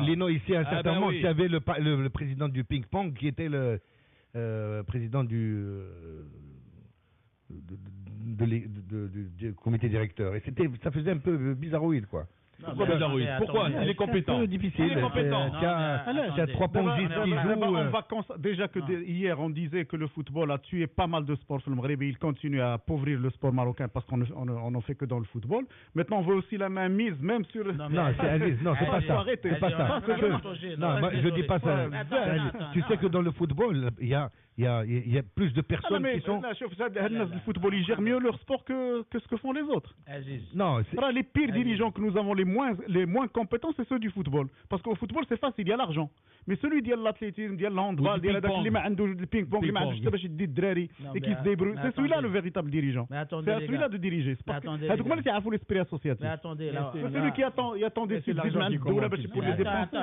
Lino, ici, à un certain moment, il y avait le président du ping-pong qui était le président du comité directeur. Et ça faisait un peu bizarroïde, quoi. Pourquoi bizarroïde? Pourquoi? Il est compétent. C'est difficile. Il est compétent. Il y a 3 pongistes qui jouent. Déjà que hier, on disait que le football a tué pas mal de sports sur le Maghreb et il continue à appauvrir le sport marocain parce qu'on n'en fait que dans le football. Maintenant, on veut aussi la main mise, même sur... Non, c'est pas ça. C'est pas ça. Non, je dis pas ça. Tu sais que dans le football, il y a il y a plus de personnes qui sont... Le football, ils gèrent mieux leur sport que ce que font les autres. Non, les pires dirigeants que nous avons, les moins compétents, c'est ceux du football. Parce qu'au football, c'est facile, il y a l'argent. Mais celui de l'athlétisme, de l'handball, le ping-pong, c'est celui-là le véritable dirigeant. C'est à celui-là de diriger. C'est l'esprit associatif. C'est celui qui attend des sites pour les dépenser.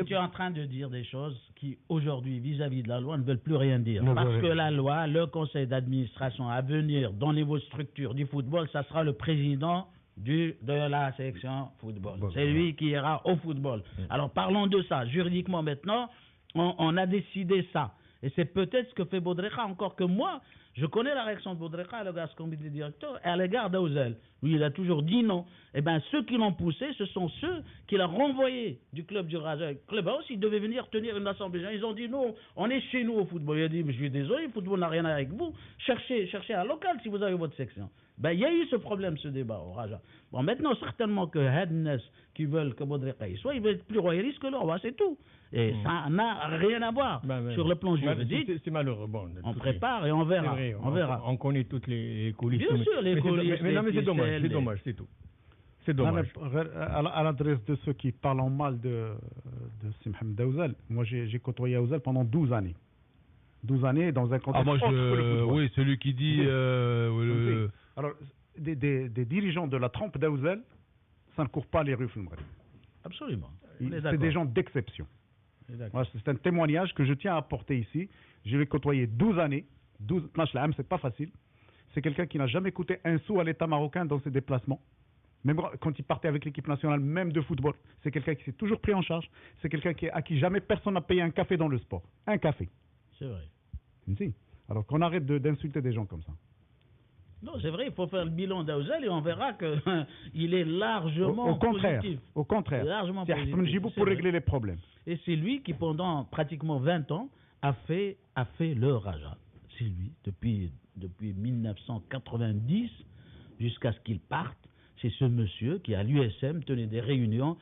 Tu es en train de dire des choses qui, aujourd'hui, vis-à-vis de la loi, ne veulent plus rien dire. Parce que la loi, le conseil d'administration à venir dans les structures du football, ça sera le président de la sélection football. C'est lui qui ira au football. Alors parlons de ça. Juridiquement maintenant, on a décidé ça. Et c'est peut-être ce que fait Boudrika, encore que moi, je connais la réaction de Boudrika à l'égard du comité directeur et à l'égard d'Aouzel. Lui, il a toujours dit non. Eh bien, ceux qui l'ont poussé, ce sont ceux qui l'ont renvoyé du club du Raja. Le club House, il devait venir tenir une assemblée. Ils ont dit non, on est chez nous au football. Il a dit, mais je suis désolé, le football n'a rien à voir avec vous. Cherchez un local si vous avez votre section. Ben, il y a eu ce problème, ce débat au Raja. Bon, maintenant, certainement que Hadnes, qui veulent que Boudrika y soit, il veut être plus royaliste que le roi, c'est tout. Et ça n'a rien à voir sur le plan juridique. C'est malheureux. Bon, on prépare et on verra. Vrai, on verra. On connaît toutes les coulisses. Bien sûr, les coulisses. Mais c'est dommage, c'est tout. C'est dommage. À l'adresse de ceux qui parlent en mal de Simham Daouzal, moi j'ai côtoyé Daouzal pendant 12 années. 12 années dans un contexte oui, celui qui dit... Alors, des dirigeants de la trempe Daouzal, ça ne court pas les rues Fulmari. Absolument. C'est des gens d'exception. C'est un témoignage que je tiens à apporter ici. Je l'ai côtoyé 12 années. 12 ans, c'est pas facile. C'est quelqu'un qui n'a jamais coûté un sou à l'État marocain dans ses déplacements. Même quand il partait avec l'équipe nationale, même de football. C'est quelqu'un qui s'est toujours pris en charge. C'est quelqu'un à qui jamais personne n'a payé un café dans le sport. Un café. C'est vrai. Si. Alors qu'on arrête d'insulter des gens comme ça. Non, c'est vrai, il faut faire le bilan d'Aouzel et on verra qu'il est largement positif. Au contraire. Largement c'est Hassan Djibou pour régler les problèmes. Et c'est lui qui, pendant pratiquement 20 ans, a fait le Raja. C'est lui, depuis 1990 jusqu'à ce qu'il parte. C'est ce monsieur qui, à l'USM, tenait des réunions,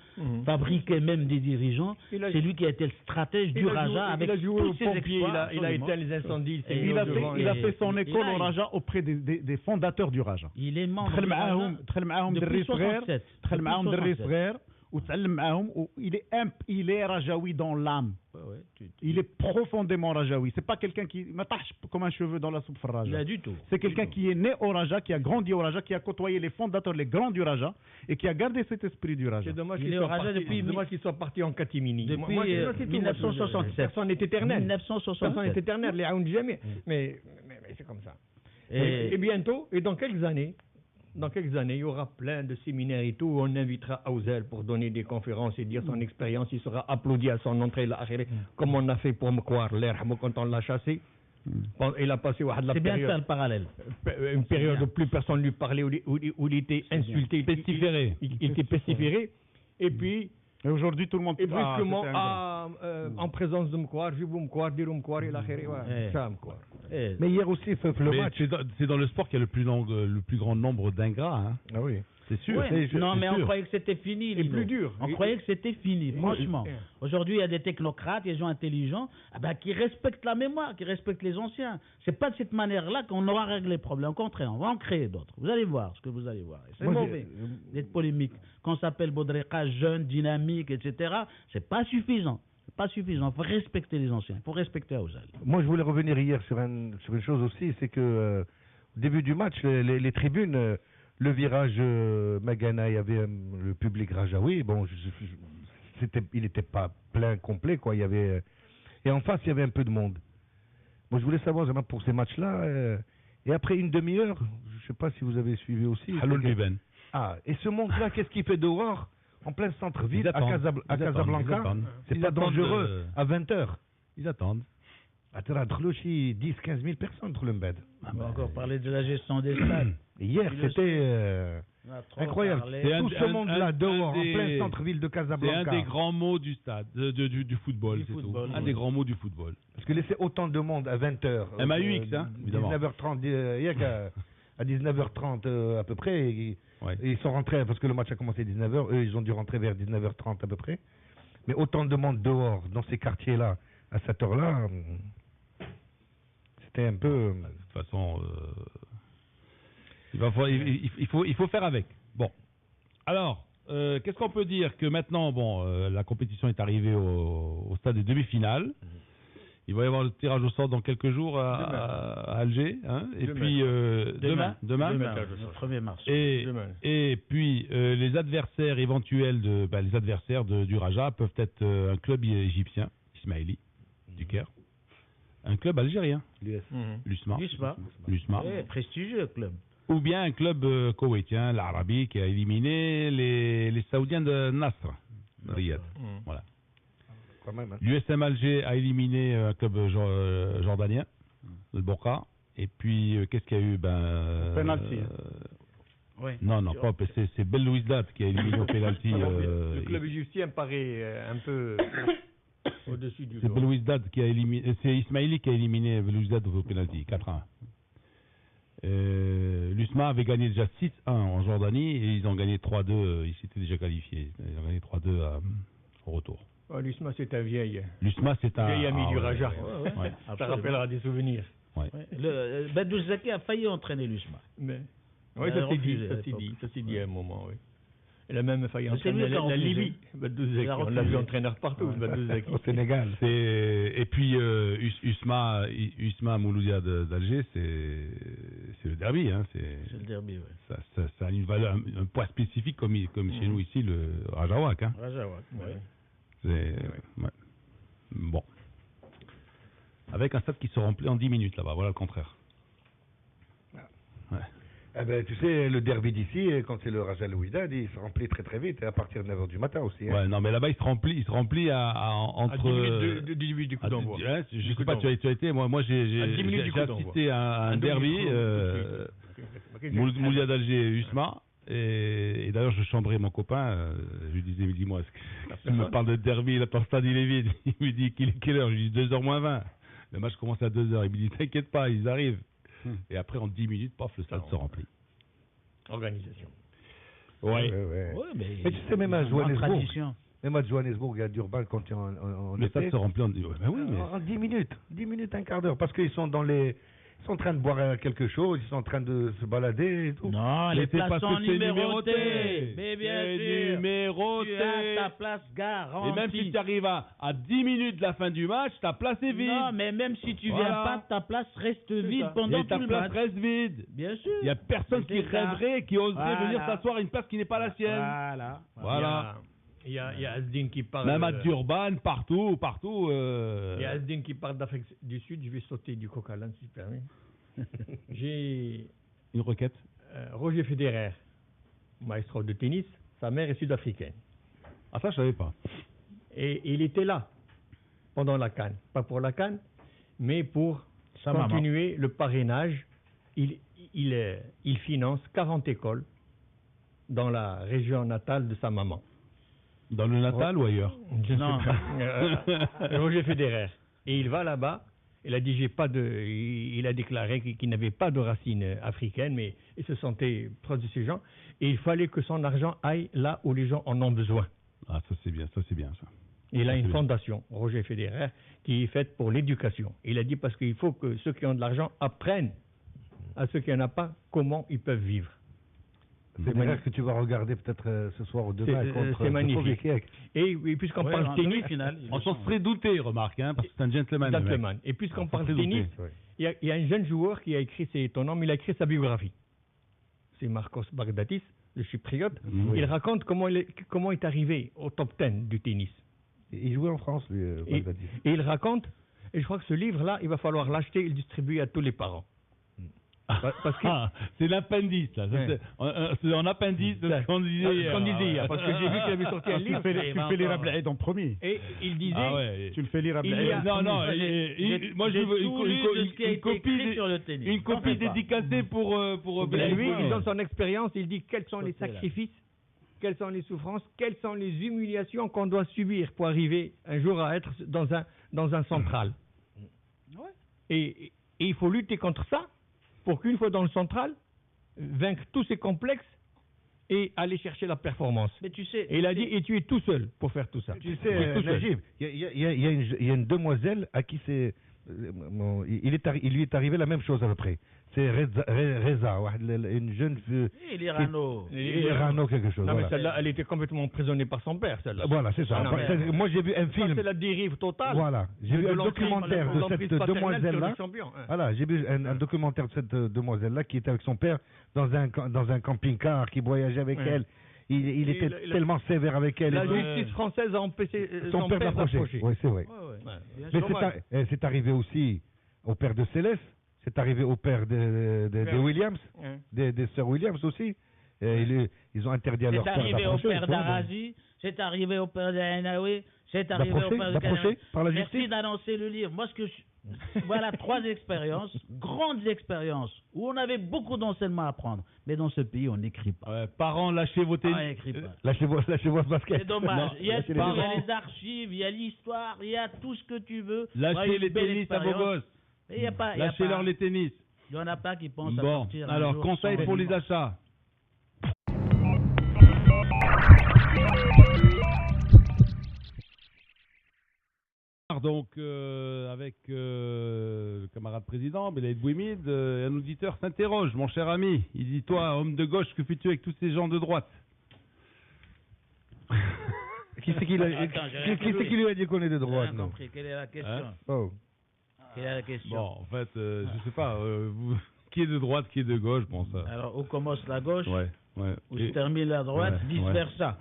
fabriquait même des dirigeants. C'est lui qui a été le stratège du Raja avec tous ses exploits. Il a éteint les incendies. Il a fait son école au Raja auprès des fondateurs du Raja. Il est membre du Raja depuis 67. Il est rajaoui dans l'âme. Il est profondément rajaoui. C'est pas quelqu'un qui m'attache comme un cheveu dans la soupe Raja. Du tout. C'est quelqu'un qui est né au Raja, qui a grandi au Raja, qui a côtoyé les fondateurs, les grands du Raja, et qui a gardé cet esprit du Raja. C'est dommage qu'il soit parti en catimini. Depuis 1967. Personne n'est éternel. 1967. Personne n'est éternel. Les Aoun jamais. Mais c'est comme ça. Et bientôt, et dans quelques années, il y aura plein de séminaires et tout, où on invitera Aouzel pour donner des conférences et dire son expérience. Il sera applaudi à son entrée, comme on a fait pour Mkwar, quand on l'a chassé. Il a passé c'est bien ça le parallèle. Une période où plus personne ne lui parlait, où il était insulté, pestiféré. Il était pestiféré. Et puis... Et aujourd'hui, tout le monde... Et brusquement, en présence de Mkwar, je vous Mkwar, dire Mkwar, et ça Mkwar. Mais hier aussi, le match... C'est dans le sport qu'il y a le plus grand nombre d'ingrats. Hein. Ah oui. C'est sûr. Ouais. Non, mais on croyait que c'était fini. Et plus dur. On croyait que c'était fini, franchement. Aujourd'hui, il y a des technocrates, des gens intelligents qui respectent la mémoire, qui respectent les anciens. C'est pas de cette manière-là qu'on aura réglé le problème. Au contraire, on va en créer d'autres. Vous allez voir ce que vous allez voir. C'est mauvais d'être polémique. Quand on s'appelle Boudrika, jeune, dynamique, etc., c'est pas suffisant. Pas suffisant. Il faut respecter les anciens. Il faut respecter Aouzel. Moi, je voulais revenir hier sur une chose aussi, c'est que au début du match, les tribunes, le virage Magana, il y avait le public rajaoui. Bon, il n'était pas plein complet, quoi. Il y avait et en face, il y avait un peu de monde. Moi, je voulais savoir pour ces matchs-là. Et après une demi-heure, je ne sais pas si vous avez suivi aussi. Et ce monde-là, qu'est-ce qu'il fait dehors? En plein centre-ville, à Casablanca, c'est pas dangereux, à 20h. Ils attendent. 10-15 000 personnes entre le mbed. On va encore parler de la gestion des stades. Hier, c'était incroyable. Tout ce monde-là dehors, en plein centre-ville de Casablanca. C'est un des grands mots du stade, du football, c'est tout. Un des grands mots du football. Parce que laisser autant de monde à 20h. MAUX, évidemment. 19h30, hier à 19h30 à peu près. Ils sont rentrés, parce que le match a commencé à 19h, eux ils ont dû rentrer vers 19h30 à peu près. Mais autant de monde dehors, dans ces quartiers-là, à cette heure-là, c'était un peu... De toute façon, il faut faire avec. Bon. Alors, qu'est-ce qu'on peut dire? Que maintenant, la compétition est arrivée au stade des demi-finales. Il va y avoir le tirage au sort dans quelques jours à Alger. Hein, et puis, demain, le 1er mars. Et puis, les adversaires éventuels les adversaires du Raja peuvent être un club égyptien, Ismaili, du Caire. Un club algérien, l'USMA. Prestigieux club. Ou bien un club koweïtien, l'Arabi, qui a éliminé les Saoudiens de Nasr, Riyad. Voilà. L'USM Alger a éliminé un club jordanien, le Boca. Et puis, qu'est-ce qu'il y a eu? Penalty. Non, pas c'est Belouizdad qui a éliminé au penalty. Le club égyptien paraît un peu au-dessus du C'est Belouizdad qui a éliminé. C'est Ismaili qui a éliminé Belouizdad au penalty, 4-1. L'USMA avait gagné déjà 6-1 en Jordanie et ils ont gagné 3-2. Ils s'étaient déjà qualifiés. Ils ont gagné 3-2 au retour. L'USMA, c'est un vieil ami du Raja. Ouais. Ça rappellera des souvenirs. Ouais. Badou Zaki a failli entraîner l'USMA. Oui, ça s'est dit à un moment, oui. Il a même failli entraîner la Libye. Badou Zaki, on l'a vu entraîneur partout, Badou Zaki. Au Sénégal. Et puis, USMA Mouloudia d'Alger, c'est le derby. Hein. C'est le derby, oui. Ça a une valeur, un poids spécifique comme chez nous ici, le Rajawak. Hein. Rajawak, oui. Bon. Avec un stade qui se remplit en 10 minutes là-bas, voilà le contraire. Ouais. Tu sais, le derby d'ici, quand c'est le Raja Louidad, il se remplit très très vite, à partir de 9h du matin aussi. Hein. Ouais, non, mais là-bas, il se remplit entre... 10 minutes du coup d'envoi. Je sais pas, tu as été, moi j'ai assisté à un derby, Mouloudia d'Alger et USMA. Et d'ailleurs, je chambrais mon copain, je lui disais, dis-moi, est-ce qu'il me parle de derby, le stade il est vide. Il me dit, quelle heure? Je lui dis 2h moins 20. Le match commence à 2h. Il me dit, t'inquiète pas, ils arrivent. Et après, en 10 minutes, paf, le stade se remplit. Organisation. Ouais, mais tu sais, même à Johannesburg, il y a Durban, quand tu es en le stade se remplit en 10 minutes. 10 minutes, un quart d'heure. Parce qu'ils sont ils sont en train de boire quelque chose, ils sont en train de se balader et tout. Non, les places sont numérotées. Mais bien sûr, numéroté. Tu as ta place garantie. Et même si tu arrives à 10 minutes de la fin du match, ta place est vide. Non, mais même si tu viens pas, ta place reste vide pendant tout le match. Ta place reste vide. Bien sûr. Il n'y a personne qui rêverait, qui oserait venir s'asseoir à une place qui n'est pas la sienne. Voilà. Il y a Asdin qui parle... Même à Durban, partout. Il y a Asdin qui parle d'Afrique du Sud. Je vais sauter du coq à l'âne, si tu permets. J'ai... Une requête. Roger Federer, maestro de tennis. Sa mère est sud-africaine. Ah, ça, je ne savais pas. Et il était là pendant la CAN. Pas pour la CAN, mais pour continuer le parrainage. Il finance 40 écoles dans la région natale de sa maman. Dans le Natal ou ailleurs? Non. Roger Federer. Et il va là-bas. Il a dit il a déclaré qu'il n'avait pas de racines africaines, mais il se sentait proche de ces gens. Et il fallait que son argent aille là où les gens en ont besoin. Ah, ça c'est bien ça. Et il a une fondation, Roger Federer, qui est faite pour l'éducation. Il a dit parce qu'il faut que ceux qui ont de l'argent apprennent à ceux qui n'en ont pas comment ils peuvent vivre. C'est magnifique que tu vas regarder peut-être ce soir ou demain contre... C'est magnifique. Et puisqu'on parle tennis... On s'en serait douté, remarque, hein, parce que c'est un gentleman. Et puisqu'on parle tennis, il y a un jeune joueur qui a écrit, c'est étonnant, mais il a écrit sa biographie. C'est Marcos Baghdatis, le chypriote. Il raconte comment il est arrivé au top 10 du tennis. Il jouait en France, lui, Baghdatis. Et il raconte, et je crois que ce livre-là, il va falloir l'acheter et le distribuer à tous les parents. C'est l'appendice là. C'est en appendice de ce qu'on disait hier. Parce que j'ai vu qu'il avait sorti un livre. Tu le fais lire Ablaïd en premier. Et il disait. Tu le fais lire Ablaïd. Moi je veux une copie dédicacée pour lui, dans son expérience, il dit quels sont les sacrifices, quelles sont les souffrances, quelles sont les humiliations qu'on doit subir pour arriver un jour à être dans un central. Et il faut lutter contre ça. Pour qu'une fois dans le central, vaincre tous ces complexes et aller chercher la performance. Mais tu sais, et il a dit, et tu es tout seul pour faire tout ça. Tu sais, Najib, il y a une demoiselle à qui c'est il lui est arrivé la même chose à peu près. C'est Reza, une jeune fille. Irano quelque chose. Non, voilà. mais celle-là, elle était complètement emprisonnée par son père, celle-là. Voilà, c'est ça. Moi, j'ai vu un film. C'est la dérive totale. Voilà, j'ai vu un documentaire de cette demoiselle-là. Voilà, j'ai vu un documentaire de cette demoiselle-là qui était avec son père dans un camping-car, qui voyageait avec elle. Il était tellement sévère avec elle. La justice française a empêché son père d'approcher. Oui, c'est vrai. Mais c'est arrivé aussi au père de Céleste. C'est arrivé au père de Williams, des sœurs Williams aussi. Ils ont interdit à leur père d'approcher. C'est arrivé au père d'Arazi, c'est arrivé au père d'Ainaoui, c'est arrivé au père de D'approcher par la justice. Merci d'annoncer le livre. Moi, voilà 3 expériences, grandes expériences, où on avait beaucoup d'enseignements à prendre. Mais dans ce pays, on n'écrit pas. Parents, lâchez vos tennis. On n'écrit pas. Lâchez votre basket. C'est dommage. Non, il y a les archives, il y a l'histoire, il y a tout ce que tu veux. Lâchez les tennis à vos gosses. Lâchez-leur les tennis. Il n'y en a pas qui pensent à sortir. Alors, conseil pour les achats. Donc, avec le camarade président, Belaïd Bouimid, un auditeur s'interroge, mon cher ami. Il dit, toi, homme de gauche, que fais-tu avec tous ces gens de droite? Qui c'est qui lui a dit qu'on est de droite? Non. Quelle est la question? Quelle est la question? Bon, en fait, je sais pas, qui est de droite, qui est de gauche, bon ça. Alors, où commence la gauche? Ouais. Où se termine la droite, vice-versa.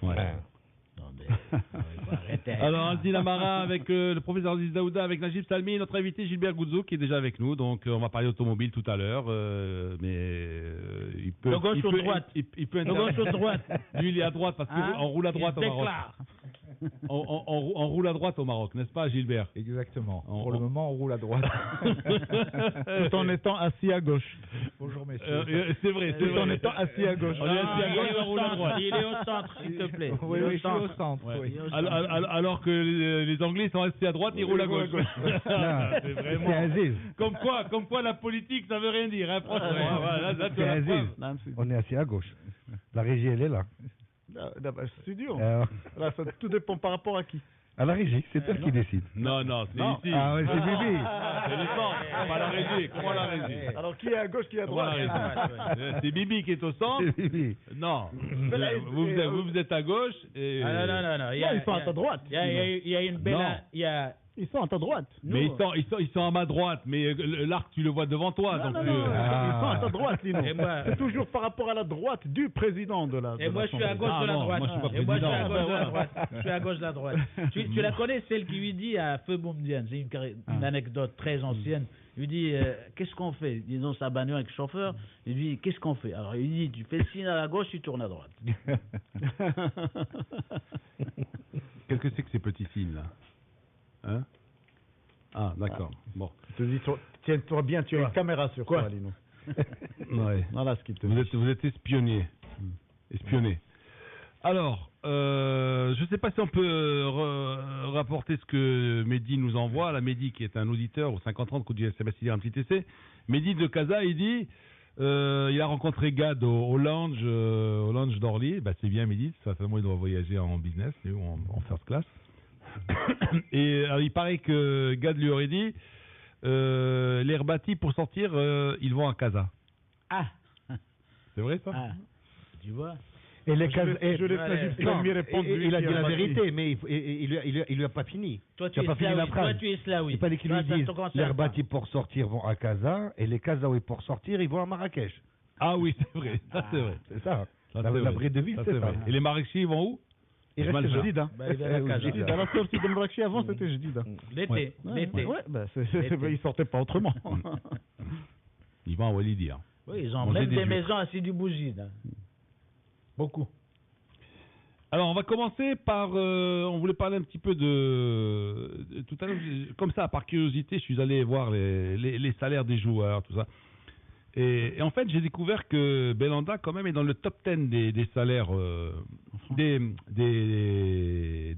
Ouais. Non, mais, arrêtez. Alors, Anzi Lamara avec le professeur Aziz Daouda, avec Najib Salmi, notre invité Gilbert Goudzo qui est déjà avec nous. Donc, on va parler automobile tout à l'heure, mais il peut. De gauche ou de droite? Il peut de gauche ou de droite? Lui, il est à droite parce qu'on roule à droite au Maroc. On roule à droite au Maroc, n'est-ce pas, Gilbert? Exactement. Pour le moment, on roule à droite. Tout en étant assis à gauche. Bonjour, messieurs. C'est vrai. Tout en étant assis à gauche. On est assis à gauche, on roule à droite. Il est au centre, s'il te plaît. Oui, je suis au centre. Ouais. Alors que les Anglais sont restés à droite, ils roulent à gauche. C'est vraiment Aziz. Comme quoi la politique, ça veut rien dire. Hein, franchement. C'est Aziz. On est assis à gauche. La régie, elle est là. Studio. Là, ça, tout dépend par rapport à qui. À la régie, c'est elle qui décide. Non, c'est ici. Ah ouais, c'est Bibi. C'est le centre, pas la régie. Comment la régie? Alors, qui est à gauche, qui est à droite? C'est Bibi qui est au centre. C'est Bibi. Non, vous êtes à gauche. Et... Non. Ils sont à ta droite. Il y a une belle... Ils sont à ta droite. Mais ils sont à ma droite, mais l'arc, tu le vois devant toi. Non, donc ils sont à ta droite, Lino. C'est toujours par rapport à la droite du président de la. Et moi, je suis à gauche de la droite. Moi, je suis pas président. Je suis à gauche de la droite. Tu la connais, celle qui lui dit à Feu Boumdienne, c'est une anecdote très ancienne. Il lui dit, qu'est-ce qu'on fait? Ils ont sa bagnole avec le chauffeur. Il lui dit, qu'est-ce qu'on fait? Alors, il dit, tu fais le signe à la gauche, tu tournes à droite. Qu'est-ce que c'est que ces petits signes là? Hein? Ah, d'accord. Bon. Je te dis, tiens-toi bien, tu as une caméra sur toi, Lino. Ouais. Voilà ce qu'il te dit. Vous êtes espionné. Alors, je ne sais pas si on peut rapporter ce que Mehdi nous envoie. La Mehdi, qui est un auditeur au 5030, coup du SMS, il y a un petit essai. Mehdi de Casa, il dit il a rencontré Gad au lounge d'Orly. Bah, c'est bien, Mehdi. Certainement, il doit voyager en business ou en first class. Et alors, il paraît que Gad lui aurait dit les Herbati pour sortir, ils vont à Casa. Ah, c'est vrai ça? Ah, tu vois. Et les Casa, je laisse Najib répondre. Il a dit la vérité, mais il lui a pas fini. Toi, tu es Slaoui. Il fallait qu'il lui dise les Herbati pour sortir vont à Casa et les Kazaouis pour sortir, ils vont à Marrakech. Ah oui, c'est vrai. Ça, c'est vrai. C'est ça. La vraie devise, c'est ça. Et les Maraîchis, ils vont où? Il reste Jdida. À la sortie de Marrakech avant, c'était Jdida. L'été. Ils sortaient pas autrement. Ils vont à Walidia. Oui, ils ont même des maisons à Sidi Bouzid. Beaucoup. Alors, on va commencer par... on voulait parler un petit peu de... Tout à l'heure, comme ça, par curiosité, je suis allé voir les salaires des joueurs, tout ça. Et en fait, j'ai découvert que Belhanda, quand même, est dans le top 10 des salaires, des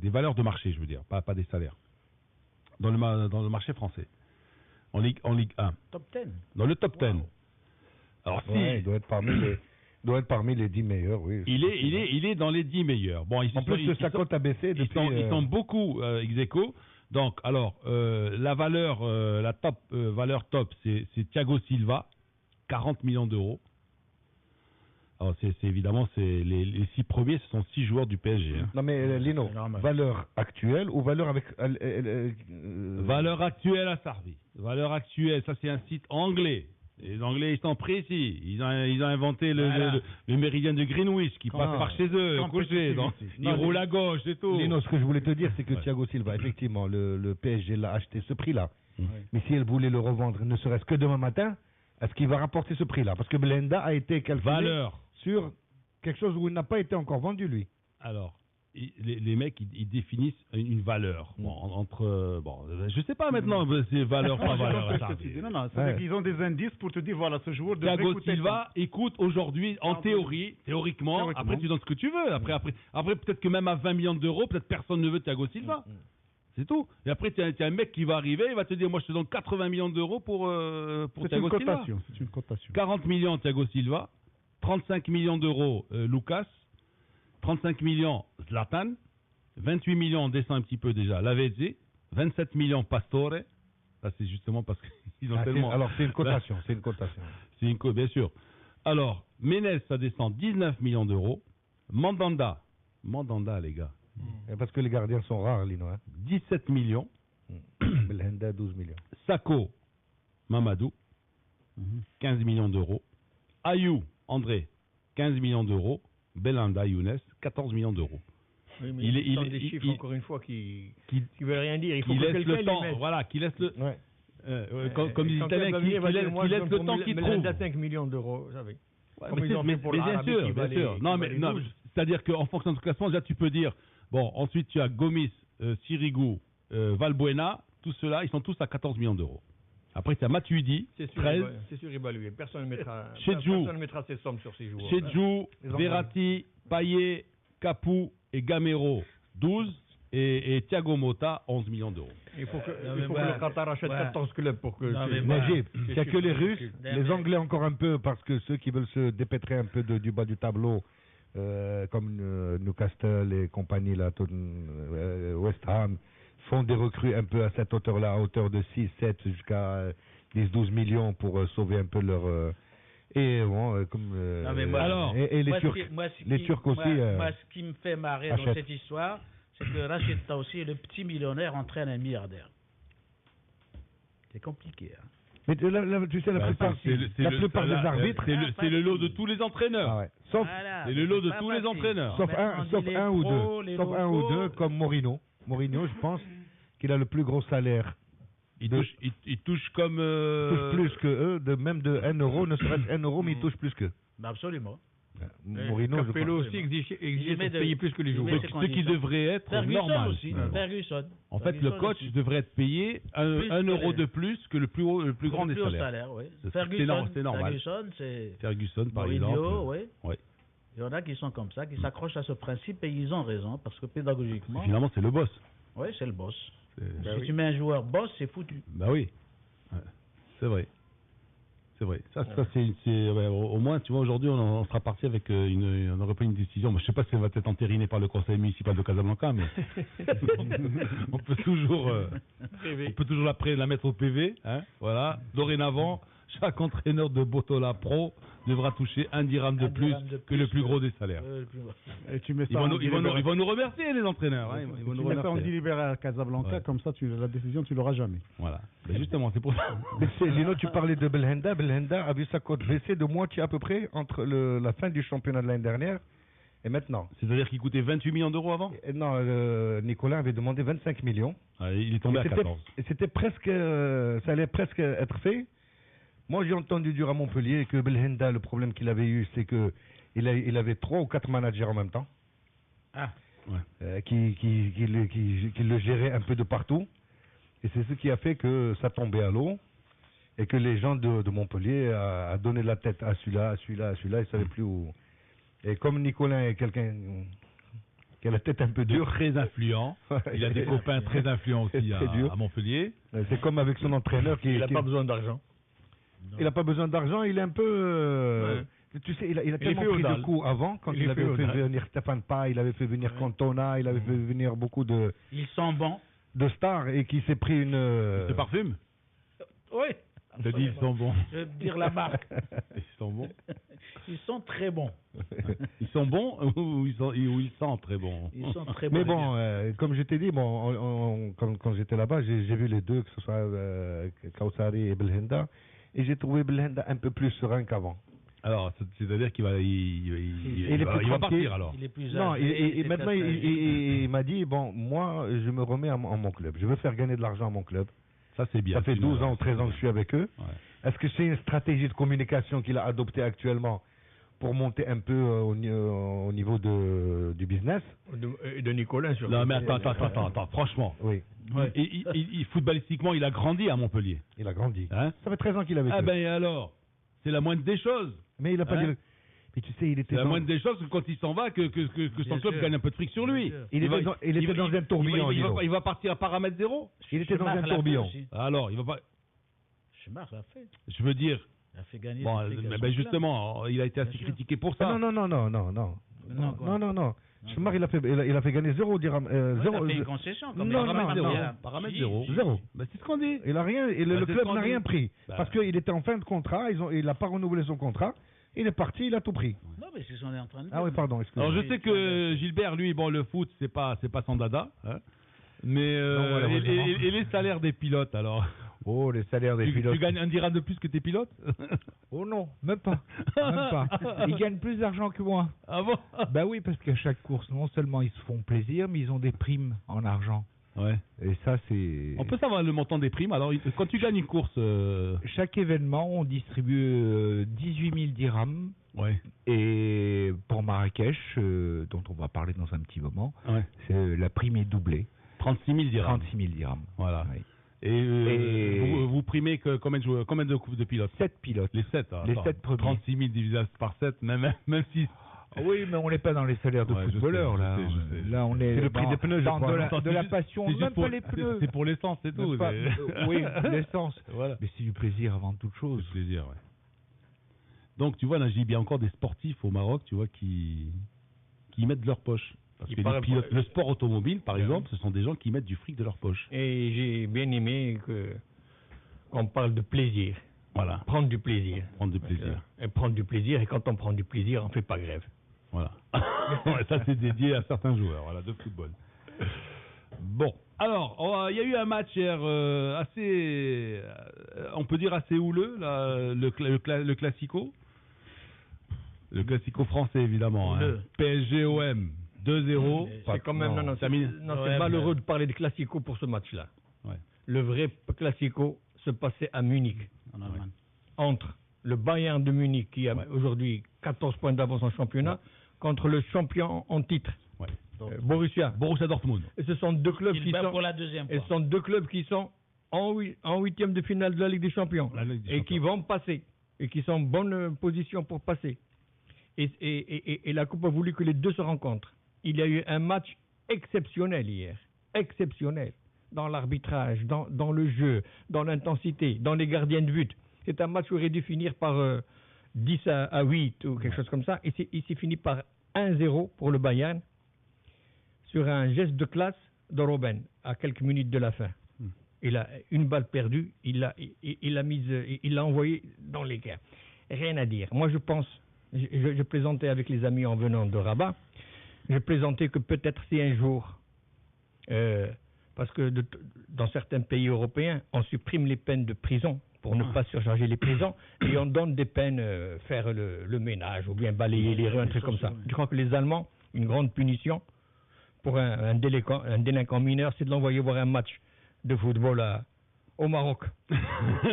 valeurs de marché, je veux dire, pas des salaires, dans le marché français, en Ligue 1. Top 10. Dans le top 10. Alors, il doit être parmi les 10 meilleurs, oui. Il est dans les 10 meilleurs. Bon, en plus, sa cote a baissé depuis... Ils sont beaucoup ex aequo. Donc, alors, la valeur, valeur top, c'est Thiago Silva, 40 millions d'euros. Alors, évidemment, les 6 premiers, ce sont 6 joueurs du PSG. Hein. Non, mais Lino, valeur actuelle ou valeur avec. Valeur actuelle à Sarvi. Valeur actuelle, ça c'est un site anglais. Les Anglais, ils sont précis. Ils ont inventé le méridien de Greenwich qui passe par chez eux, couché. Ils roulent à gauche et tout. Lino, ce que je voulais te dire, c'est que Thiago Silva, effectivement, le PSG l'a acheté ce prix-là. Mais si elle voulait le revendre, ne serait-ce que demain matin, est-ce qu'il va rapporter ce prix-là? Parce que Blenda a été calculé sur quelque chose où il n'a pas été encore vendu, lui. Alors, les mecs, ils définissent une valeur. Je sais pas maintenant, c'est valeur, pas valeur. Non, c'est qu'ils ont des indices pour te dire, voilà, ce joueur devrait Thiago Silva, écoute, aujourd'hui, en théoriquement, après tu donnes ce que tu veux. Après peut-être que même à 20 millions d'euros, peut-être personne ne veut Thiago Silva. C'est tout. Et après, tu as un mec qui va arriver, il va te dire, moi je te donne 80 millions d'euros pour Thiago Silva. C'est une cotation. 40 millions Thiago Silva, 35 millions d'euros Lucas, 35 millions Zlatan, 28 millions, on descend un petit peu déjà, Lavezzi, 27 millions Pastore. Ça c'est justement parce qu'ils ont tellement... Alors c'est une cotation, c'est une cotation. Bien sûr. Alors, Ménez, ça descend 19 millions d'euros. Mandanda, les gars. Parce que les gardiens sont rares, Lino. 17 millions. Belhanda, 12 millions. Sako, Mamadou, 15 millions d'euros. Ayou, André, 15 millions d'euros. Belhanda, Younes, 14 millions d'euros. Oui, mais il sont des chiffres, encore une fois, qui ne veulent rien dire. Il faut que laisse le temps, voilà, qui laisse le... comme les Italiens, qui laisse le temps qu'il trouve. 5 millions d'euros, vous savez. Mais bien sûr. Non, c'est-à-dire qu'en fonction de ce classement, déjà, tu peux dire, bon, ensuite, tu as Gomis, Sirigu, Valbuena, tous ceux-là, ils sont tous à 14 millions d'euros. Après, tu as Matuidi, 13. C'est surévalué. Personne ne mettra ses sommes sur ces joueurs. Chedjou, Verratti, Payet, Capou et Gamero, 12. Et Thiago Motta, 11 millions d'euros. Il faut que le Qatar achète 14 clubs pour que... Najib, il n'y a que les Russes, les Anglais encore un peu, parce que ceux qui veulent se dépêtrer un peu du bas du tableau, comme Newcastle et compagnie, là, West Ham, font des recrues un peu à cette hauteur-là, à hauteur de 6, 7 jusqu'à 10, 12 millions pour sauver un peu leur... et bon, comme... et les Turcs aussi... Moi, ce qui me fait marrer dans cette histoire, c'est que Rachid Taoussi, le petit millionnaire, entraîne un milliardaire. C'est compliqué. Hein. Mais tu sais, la plupart des arbitres... C'est le lot de tous les entraîneurs. C'est le lot de tous les entraîneurs. Sauf un ou deux, comme Mourinho. Mourinho, je pense qu'il a le plus gros salaire. Il touche comme... Il touche plus que eux, même de 1 euro, ne serait-ce 1 euro, mais il touche plus qu'eux. Absolument. Mourinho, Capello aussi exige de payer plus que les joueurs. Ce qui devrait être normal. Aussi, Ferguson. En fait, le coach devrait être payé 1 euro de plus que le plus grand des salaires. C'est normal. Ferguson, par exemple. Oui. Il y en a qui sont comme ça, qui s'accrochent à ce principe et ils ont raison, parce que pédagogiquement... Finalement, c'est le boss. Oui, c'est le boss. Si tu mets un joueur boss, c'est foutu. Bah oui, c'est vrai. C'est vrai. Ça, au moins, tu vois, aujourd'hui, on sera parti avec on aurait pris une décision. Je ne sais pas si elle va être entérinée par le conseil municipal de Casablanca, mais on peut toujours la mettre au PV. Hein, voilà. Dorénavant, chaque entraîneur de Botola Pro devra toucher 1 dirham de plus que le plus gros des salaires. Et tu mets ça ils vont nous remercier, les entraîneurs. Hein, ils vont nous remercier. Ça en délibéré à Casablanca, comme ça, la décision, tu l'auras jamais. Voilà. Mais justement, c'est pour ça. Lino, tu parlais de Belhanda. Belhanda a vu sa cote baisser de moitié à peu près entre la fin du championnat de l'année dernière et maintenant. C'est-à-dire qu'il coûtait 28 millions d'euros avant? Non, Nicolas avait demandé 25 millions. Il est tombé à 14. C'était presque, ça allait presque être fait. Moi, j'ai entendu dire à Montpellier que Belhanda, le problème qu'il avait eu, c'est que il avait 3 ou 4 managers en même temps. Qui le géraient un peu de partout. Et c'est ce qui a fait que ça tombait à l'eau. Et que les gens de Montpellier a donné la tête à celui-là, ils ne savaient plus où. Et comme Nicolas est quelqu'un qui a la tête un peu dure. Très influent. Il a des copains très influents aussi à Montpellier. C'est comme avec son entraîneur qui... Il n'a pas besoin d'argent. Il n'a pas besoin d'argent, il est un peu... Tu sais, il a tellement pris de coups avant, quand il avait fait venir Stéphane Pay, il avait fait venir Cantona, il avait fait venir beaucoup de... Ils sont bons. de star et qui s'est pris une... Ce parfume. Oui. Je te dis, ils sont bons. Je vais te dire la marque. Ils sont bons. Ils sont très bons. Ils sont bons ou ils sentent très bons? Ils sont très bons. Mais bon, comme je t'ai dit, bon, quand j'étais là-bas, j'ai vu les deux, que ce soit Kawsari et Belhenda, et j'ai trouvé Belhenda un peu plus serein qu'avant. Alors, c'est-à-dire qu'il va, il va partir alors. Il est plus Non, âgé, maintenant il m'a dit, bon, moi je me remets en mon club, je veux faire gagner de l'argent à mon club. Ça c'est bien. Ça fait 12 ans, 13 ans que je suis avec eux. Ouais. Est-ce que c'est une stratégie de communication qu'il a adoptée actuellement pour monter un peu au niveau du business? De Nicolas, surtout. Non mais attends, franchement. Oui. Ouais. Footballistiquement, il a grandi à Montpellier. Il a grandi. Hein? Ça fait 13 ans qu'il avait. Ah ben et alors, c'est la moindre des choses. Mais il a pas dit. Mais tu sais, il était. C'est la moindre des choses que quand il s'en va, que son club gagne un peu de fric sur lui. Il était dans un tourbillon. Il va partir à paramètre zéro. Il était dans un tourbillon. Alors, il va pas. Schmar l'a fait. Je veux dire. Il a fait gagner. Bon, ben justement, il a été assez critiqué pour ça. Non. Schmar, il a fait gagner 0 dirham. Il a fait une concession. Paramètre zéro. Ben, c'est ce qu'on dit. Il a rien. Le club n'a rien pris parce qu'il était en fin de contrat. Il n'a pas renouvelé son contrat. Il est parti, il a tout pris. Non, mais c'est ce qu'on est en train de dire. Ah oui, pardon, excusez-moi. Alors je sais que Gilbert, lui, bon, le foot, c'est pas son dada, hein. Mais et les salaires des pilotes, alors? Oh, les salaires des pilotes. Tu gagnes 1 dirham de plus que tes pilotes? Oh non, même pas. Ils gagnent plus d'argent que moi. Ah bon? Bah oui, parce qu'à chaque course, non seulement ils se font plaisir, mais ils ont des primes en argent. Ouais. Et ça, c'est... On peut savoir le montant des primes. Alors, quand tu gagnes une course... Chaque événement, on distribue 18 000 dirhams. Ouais. Et pour Marrakech, dont on va parler dans un petit moment, la prime est doublée. 36 000 dirhams. 36 000 dirhams. Voilà. Oui. Et vous primez combien de pilotes? 7 pilotes. Les 7. Les 7 premiers. 36 000 divisé par 7, même si... Oui, mais on n'est pas dans les salaires de footballeurs, là. Je sais. Là, on est le prix des pneus, dans de la passion, même pas les pneus. C'est pour l'essence, c'est tout. Oui, l'essence. Voilà. Mais c'est du plaisir avant toute chose. Du plaisir, ouais. Donc, tu vois, là, il y a encore des sportifs au Maroc, tu vois, qui mettent de leur poche. Parce que les pilotes, le sport automobile, par exemple, ce sont des gens qui mettent du fric de leur poche. Et j'ai bien aimé qu'on parle de plaisir. Voilà. Prendre du plaisir. Prendre du plaisir. Et prendre du plaisir, et quand on prend du plaisir, on ne fait pas grève. Voilà. Ça, c'est dédié à certains joueurs de football. Bon. Alors, il y a eu un match hier assez, on peut dire assez houleux, là, le Classico. Le Classico français, évidemment. Hein. PSG-OM, 2-0. C'est quand même, c'est malheureux de parler de Classico pour ce match-là. Ouais. Le vrai Classico se passait à Munich. En Allemagne. Entre le Bayern de Munich, qui a aujourd'hui 14 points d'avance en championnat, contre le champion en titre, Borussia Dortmund. Et ce sont deux clubs qui sont en huitième de finale de la Ligue des Champions qui vont passer et qui sont en bonne position pour passer. Et la Coupe a voulu que les deux se rencontrent. Il y a eu un match exceptionnel hier, exceptionnel dans l'arbitrage, dans le jeu, dans l'intensité, dans les gardiens de but. C'est un match qui aurait dû finir par 10 à 8 ou quelque chose comme ça. Et il s'est fini par 1-0 pour le Bayern sur un geste de classe de Robben à quelques minutes de la fin. Il a une balle perdue, il l'a envoyé dans les guerres. Rien à dire. Moi, je pense, je plaisantais avec les amis en venant de Rabat, je plaisantais que peut-être si un jour, parce que dans certains pays européens, on supprime les peines de prison pour ne pas surcharger les prisons, et on donne des peines, faire le ménage, ou bien balayer les rues, un truc comme ça. Je crois que les Allemands, une grande punition pour un délinquant mineur, c'est de l'envoyer voir un match de football au Maroc,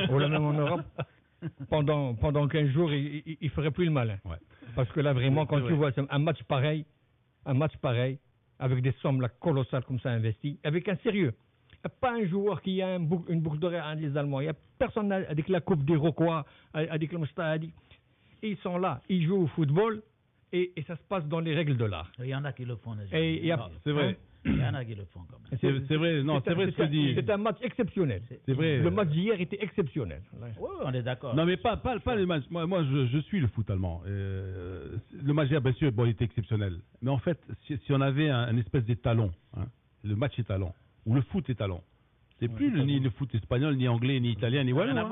ou là même en Europe. Pendant 15 jours, il ferait plus le malin. Ouais. Parce que là, vraiment, quand tu vois un match pareil, avec des sommes là, colossales comme ça investies, avec un sérieux. Il n'y a pas un joueur qui a une boucle d'oreille à les Allemands. Il n'y a personne avec la Coupe des Rocrois, avec le Stade. Ils sont là, ils jouent au football et ça se passe dans les règles de l'art. Il y en a qui le font. C'est vrai. Il y en a qui le font quand même. C'est vrai, non, c'est vrai ce que tu dis. C'est un match exceptionnel. C'est vrai. Le match d'hier était exceptionnel. Oui, on est d'accord. Non, mais pas le match. Moi je suis le foot allemand. Le match d'hier, bien sûr, il était exceptionnel. Mais en fait, si on avait un espèce d'étalon, le match étalon, où le foot est talent. C'est plus ni le foot espagnol, ni anglais, ni italien, ni wallon.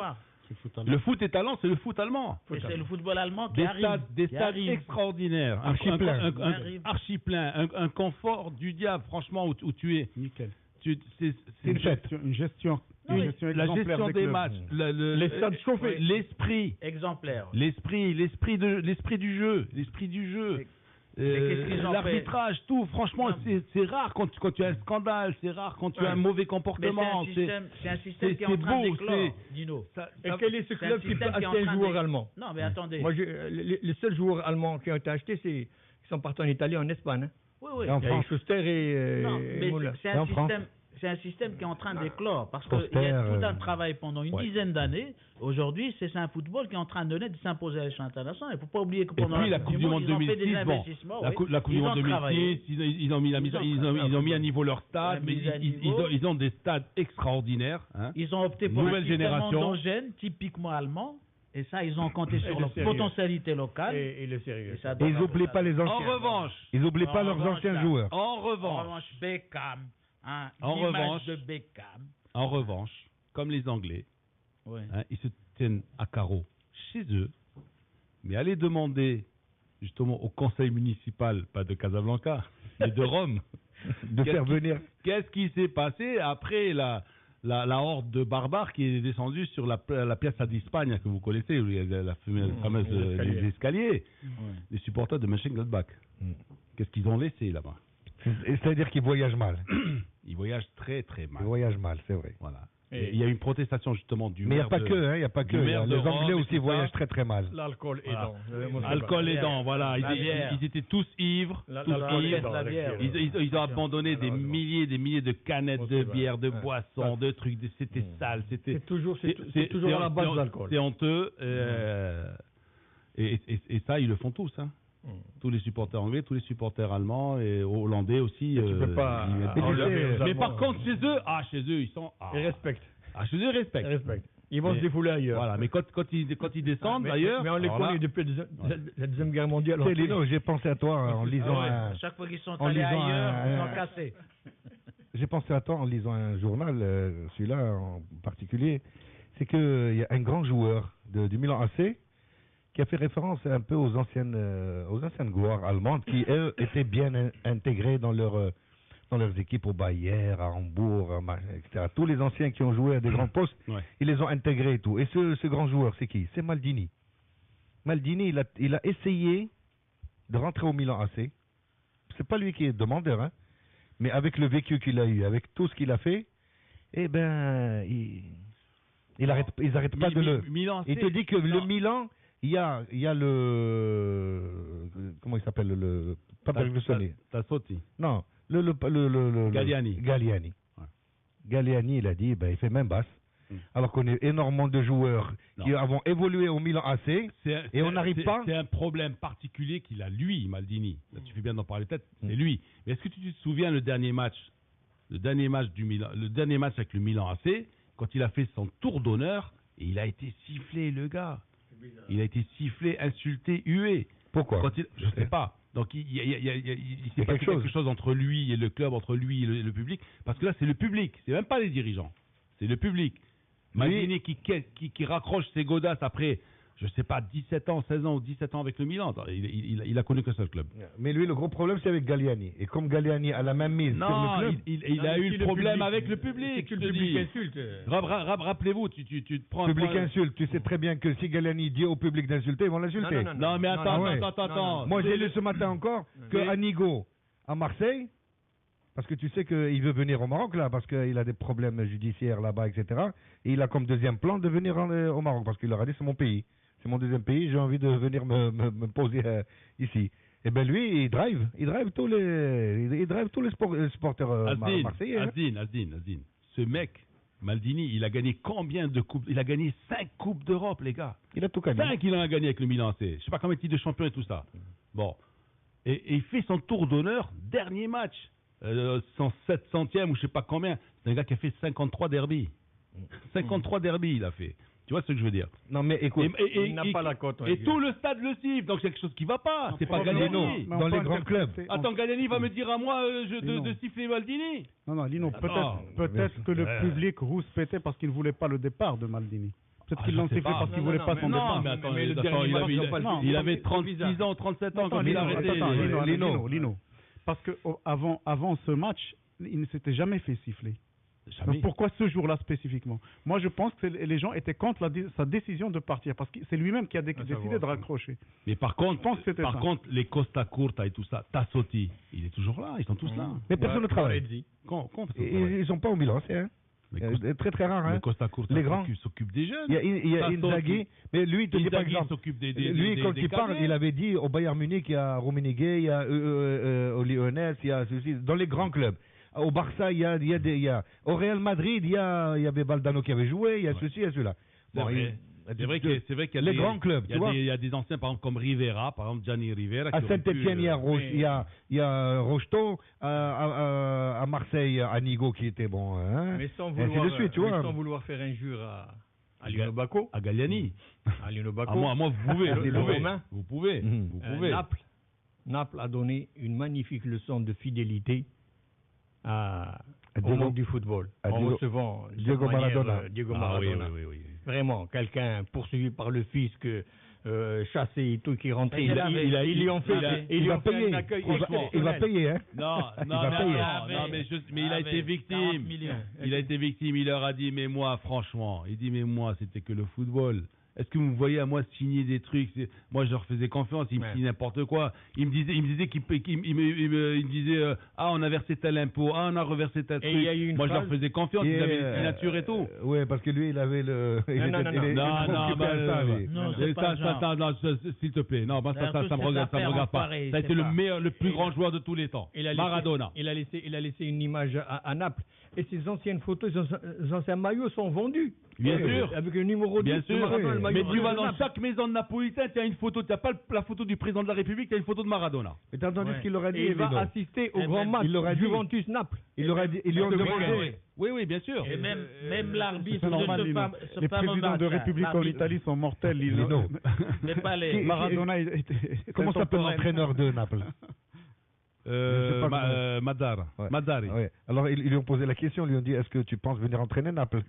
Le foot est talent, c'est le foot allemand. Et c'est le football allemand qui arrive. Des stades extraordinaires, archi plein, un confort du diable, franchement, où tu es. Nickel. C'est une gestion la gestion des matchs, les stades chauffés, l'esprit exemplaire, l'esprit du jeu, l'arbitrage, tout. Franchement, c'est rare quand tu as un scandale, c'est rare quand tu as un mauvais comportement. C'est un système qui est en train d'éclore, Dino. Et quel est ce club qui peut acheter un joueur allemand? Non, mais attendez. Moi, les seuls joueurs allemands qui ont été achetés, ils sont partis en Italie, en Espagne. Oui. Et en France, Schuster et Moula. C'est un système qui est en train d'éclore parce qu'il y a tout un travail pendant une dizaine d'années. Aujourd'hui, c'est un football qui est en train de s'imposer à l'échelle internationale. Il ne faut pas oublier que pendant la Coupe du Monde 2006, la Coupe du Monde 2006, ils ont mis à niveau leur stade, mais ils ont des stades extraordinaires. Ils ont opté pour un système endogène, typiquement allemand. Et ça, ils ont compté sur leur potentialité locale. Et le sérieux. Et ils n'oublient pas les anciens. En revanche, ils n'oublient pas leurs anciens joueurs. En revanche, Beckham. En revanche, comme les Anglais, ils se tiennent à carreau chez eux, mais allez demander justement au conseil municipal, pas de Casablanca, mais de Rome, de faire venir. Qu'est-ce qui s'est passé après la horde de barbares qui est descendue sur la Piazza d'Espagne que vous connaissez, où il y a la fameuse les escaliers, les supporters de Mönchengladbach. Qu'est-ce qu'ils ont laissé là-bas? C'est-à-dire qu'ils voyagent mal. Ils voyagent très très mal. Ils voyagent mal, c'est vrai. Voilà. Et il y a une protestation justement du maire. Mais il n'y a pas que. Les Anglais Rome, aussi voyagent très très mal. L'alcool aidant. Alcool aidant, voilà. Ils étaient tous ivres. Ils ont abandonné des milliers de canettes de bière, de boissons, de trucs. C'était sale. C'est toujours à la base de l'alcool. C'est honteux. Et ça, ils le font tous. Tous les supporters anglais, tous les supporters allemands et hollandais aussi. Tu peux pas. Mais par contre, chez eux, ils sont. Ils respectent. Chez eux, ils respectent. Ils vont se défouler ailleurs. Voilà, mais quand ils descendent ailleurs. Mais on les connaît depuis la Deuxième Guerre mondiale. Lino, j'ai pensé à toi en lisant. Chaque fois qu'ils sont allés ailleurs, ils ont cassé. J'ai pensé à toi en lisant un journal, celui-là en particulier. C'est qu'il y a un grand joueur du Milan AC qui a fait référence un peu aux anciennes gloires allemandes qui, eux, étaient bien intégrés dans leurs équipes au Bayern, à Hambourg, etc. Tous les anciens qui ont joué à des grands postes, ils les ont intégrés et tout. Et ce grand joueur, c'est qui? C'est Maldini. Maldini, il a essayé de rentrer au Milan AC. C'est pas lui qui est demandeur, mais avec le vécu qu'il a eu, avec tout ce qu'il a fait, eh ben, ils n'arrêtent pas de le... Il te dit que le Milan... Il y a le comment il s'appelle le pas Berlusconi. Tassotti. Non, le Galliani. Galliani, il a dit il fait main basse. Alors qu'on est énormément de joueurs qui avons évolué au Milan AC et on n'arrive pas. C'est un problème particulier qu'il a lui, Maldini. Là, tu fais bien d'en parler peut-être. C'est lui. Mais est-ce que tu te souviens le dernier match du Milan, le dernier match avec le Milan AC, quand il a fait son tour d'honneur et il a été sifflé, le gars. Il a été sifflé, insulté, hué. Pourquoi? Je ne sais pas. Donc il s'est passé quelque chose entre lui et le club, entre lui et le public. Parce que là, c'est le public. C'est même pas les dirigeants. C'est le public. Maldini qui raccroche ses godasses après, je ne sais pas, 17 ans, 16 ans ou 17 ans avec le Milan. Il a connu qu'un seul club. Mais lui, le gros problème, c'est avec Galliani. Et comme Galliani a la même mise sur le club... il a eu le problème avec le public. Le public insulte. Rappelez-vous, tu te prends... Le public insulte. Tu sais très bien que si Galliani dit au public d'insulter, ils vont l'insulter. Non, mais attends. Moi, j'ai lu ce matin encore que Anigo, à Marseille... Parce que tu sais qu'il veut venir au Maroc, là, parce qu'il a des problèmes judiciaires là-bas, etc. Et il a comme deuxième plan de venir au Maroc, parce qu'il leur a dit, c'est mon pays. C'est mon deuxième pays, j'ai envie de venir me poser ici. Et bien lui, il drive tous les supporters marseillais. Asdine. Ce mec, Maldini, il a gagné combien de coupes? Il a gagné 5 coupes d'Europe, les gars. Il a tout gagné. 5 il en a gagné avec le Milan AC. Je sais pas combien de titres de champion et tout ça. Bon. Et il fait son tour d'honneur, dernier match. Son 700e ou je sais pas combien. C'est un gars qui a fait 53 derbies. 53 derbies il a fait. Tu vois ce que je veux dire? Non, mais écoute, il n'a pas la cote. Et tout le stade le siffle, donc c'est quelque chose qui va pas. C'est pas Galliani. Dans les grands clubs. Attends, Galliani va me dire à moi de siffler Maldini? Non, Lino, peut-être que le public rouspétait parce qu'il ne voulait pas le départ de Maldini. Peut-être qu'ils l'ont sifflé parce qu'ils ne voulaient pas son départ. Non, mais attends, il avait 36 ans, 37 ans quand il a arrêté. Lino. Parce qu'avant ce match, il ne s'était jamais fait siffler. Donc pourquoi ce jour-là spécifiquement? Moi, je pense que les gens étaient contre sa décision de partir, parce que c'est lui-même qui a décidé de raccrocher. Mais par contre, les Costa Curta et tout ça, Tassotti, il est toujours là, ils sont tous là. Mais personne ne travaille. Ils sont pas au Milan, c'est très très rare. Mais Costa Curta, les grands s'occupent des jeunes. Il y a Inzaghi, mais lui, te dit par exemple, s'occupe lui quand il parle, il avait dit au Bayern Munich, il y a Rummenigge, il y a au Lyonnais, il y a dans les grands clubs. Au Barça, il y a au Real Madrid, il y avait Valdano qui avait joué, il y a ceci et cela. C'est vrai qu'il y a les grands clubs, il y a des anciens, par exemple, comme Rivera, par exemple, Gianni Rivera. À Saint-Etienne, il y a Rocheteau, à Marseille, Anigo qui était bon. Hein, mais sans vouloir faire injure à Lino Bacco. À Galliani. À Lino Bacco. Moi, vous pouvez. Naples a donné une magnifique leçon de fidélité au monde du football, en recevant Diego Maradona. Oui. Vraiment, quelqu'un poursuivi par le fisc, chassé et tout, qui rentrait, il va payer un accueil exceptionnel. Il va payer, hein? Non, mais il a été victime. Il a été victime, il leur a dit, mais moi, franchement, c'était que le football. Est-ce que vous me voyez à moi signer des trucs? Moi, je leur faisais confiance, ils me signaient n'importe quoi. Ils me disaient qu'ils disaient on a versé tel impôt, on a reversé tel truc. Moi, je leur faisais confiance, ils avaient une signature et tout. Oui, parce que lui, il avait le. Non, s'il te plaît, non, ça me regarde pas. Ça a été le plus grand joueur de tous les temps, Maradona. Il a laissé une image à Naples. Et ses anciennes photos, ses anciens maillots sont vendus. Bien sûr. Avec le numéro 10. Bien sûr. Mais tu vas dans chaque maison de napolitain, tu as une photo. Tu n'as pas la photo du président de la République, tu as une photo de Maradona. Mais tu as entendu ce qu'il leur a dit? Il va assister au grand match Juventus-Naples. Ils lui ont demandé. Oui, bien sûr. Et même l'arbitre c'est normal, les présidents de République en Italie sont mortels. Mais pas les. Maradona était. Comment s'appelle l'entraîneur de Naples? Madari. Ouais. Alors ils lui ont posé la question, ils lui ont dit est-ce que tu penses venir entraîner Naples?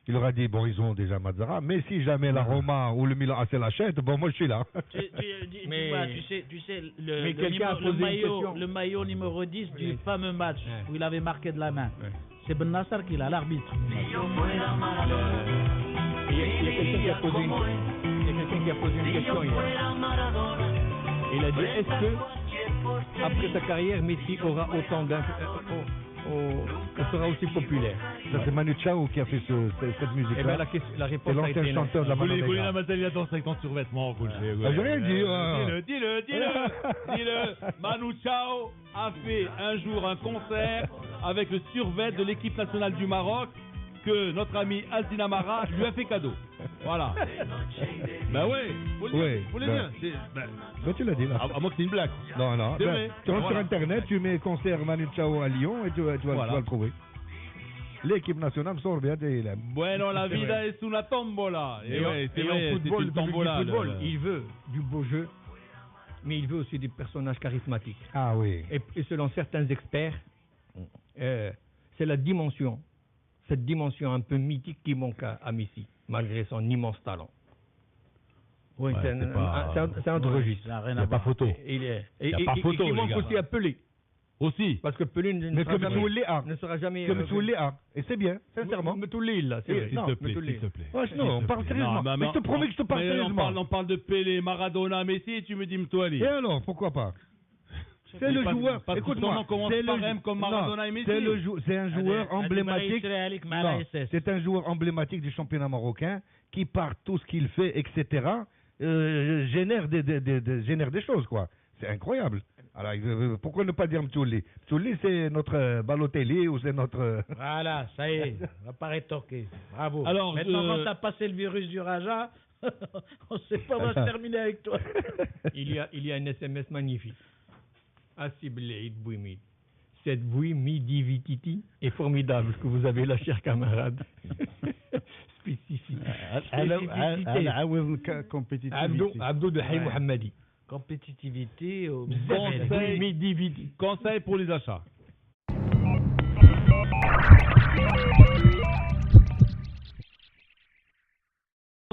Il leur a dit bon, ils ont déjà Mazzara, mais si jamais la Roma ou le Milan se l'achète, bon, moi je suis là. Tu sais le maillot numéro 10 du fameux match où il avait marqué de la main. C'est Ben Nassar qui l'a, l'arbitre. Il y a quelqu'un qui a posé une question hier. Il a dit est-ce que après sa carrière, Messi aura sera aussi populaire? Ça, c'est Manu Chao qui a fait cette musique-là. Eh ben, la réponse c'est l'ancien chanteur de la Madonna. Vous voulez la Mazzaglia danse avec ton survêtement? J'ai rien dit. Dis-le. Manu Chao a fait un jour un concert avec le survêt de l'équipe nationale du Maroc que notre ami Alzina Mara lui a fait cadeau. Voilà. Ben ouais, faut le dire. Ben tu l'as dit là. À moins que c'est une blague. Non. Tu rentres sur internet, tu mets concert Manu Chao à Lyon et tu vas le trouver. L'équipe nationale sort bien des élèves. Bueno, la vida es una tombola. Et en football, c'est une tombola. Il veut du beau jeu, mais il veut aussi des personnages charismatiques. Ah oui. Et selon certains experts, c'est la dimension. Cette dimension un peu mythique qui manque à Messi, malgré son immense talent. Oui, c'est un autre registre. Il n'y a pas photo. Il n'y a pas photo. Il manque aussi à Pelé. Aussi. Parce que Pelé ne sera jamais. Comme tous les A. Et c'est bien, sincèrement. Mais tous les là, c'est vrai. S'il te plaît. Non, on parle sérieusement. Mais je te promets que je te parle sérieusement. On parle de Pelé, Maradona, Messi, et tu me dis Mtoali. Et alors, pourquoi pas? C'est le joueur. Écoute-moi, comme Maradona et Messi. C'est un joueur emblématique. C'est un joueur emblématique du championnat marocain qui, par tout ce qu'il fait, etc., génère des choses, quoi. C'est incroyable. Alors, pourquoi ne pas dire Mtouli? Mtouli, c'est notre Balotelli ou c'est notre. Voilà, ça y est, on va pas rétorquer. Bravo. Alors, maintenant, quand t'as passé le virus du Raja, on sait pas, on va se terminer avec toi. Il y a un SMS magnifique. Asibleit Bouimid. Cette Bouimidivititi est formidable, ce que vous avez là, cher camarade. Spécifique. Abdou de Hay Mohammadi. Compétitivité. Conseil pour les achats.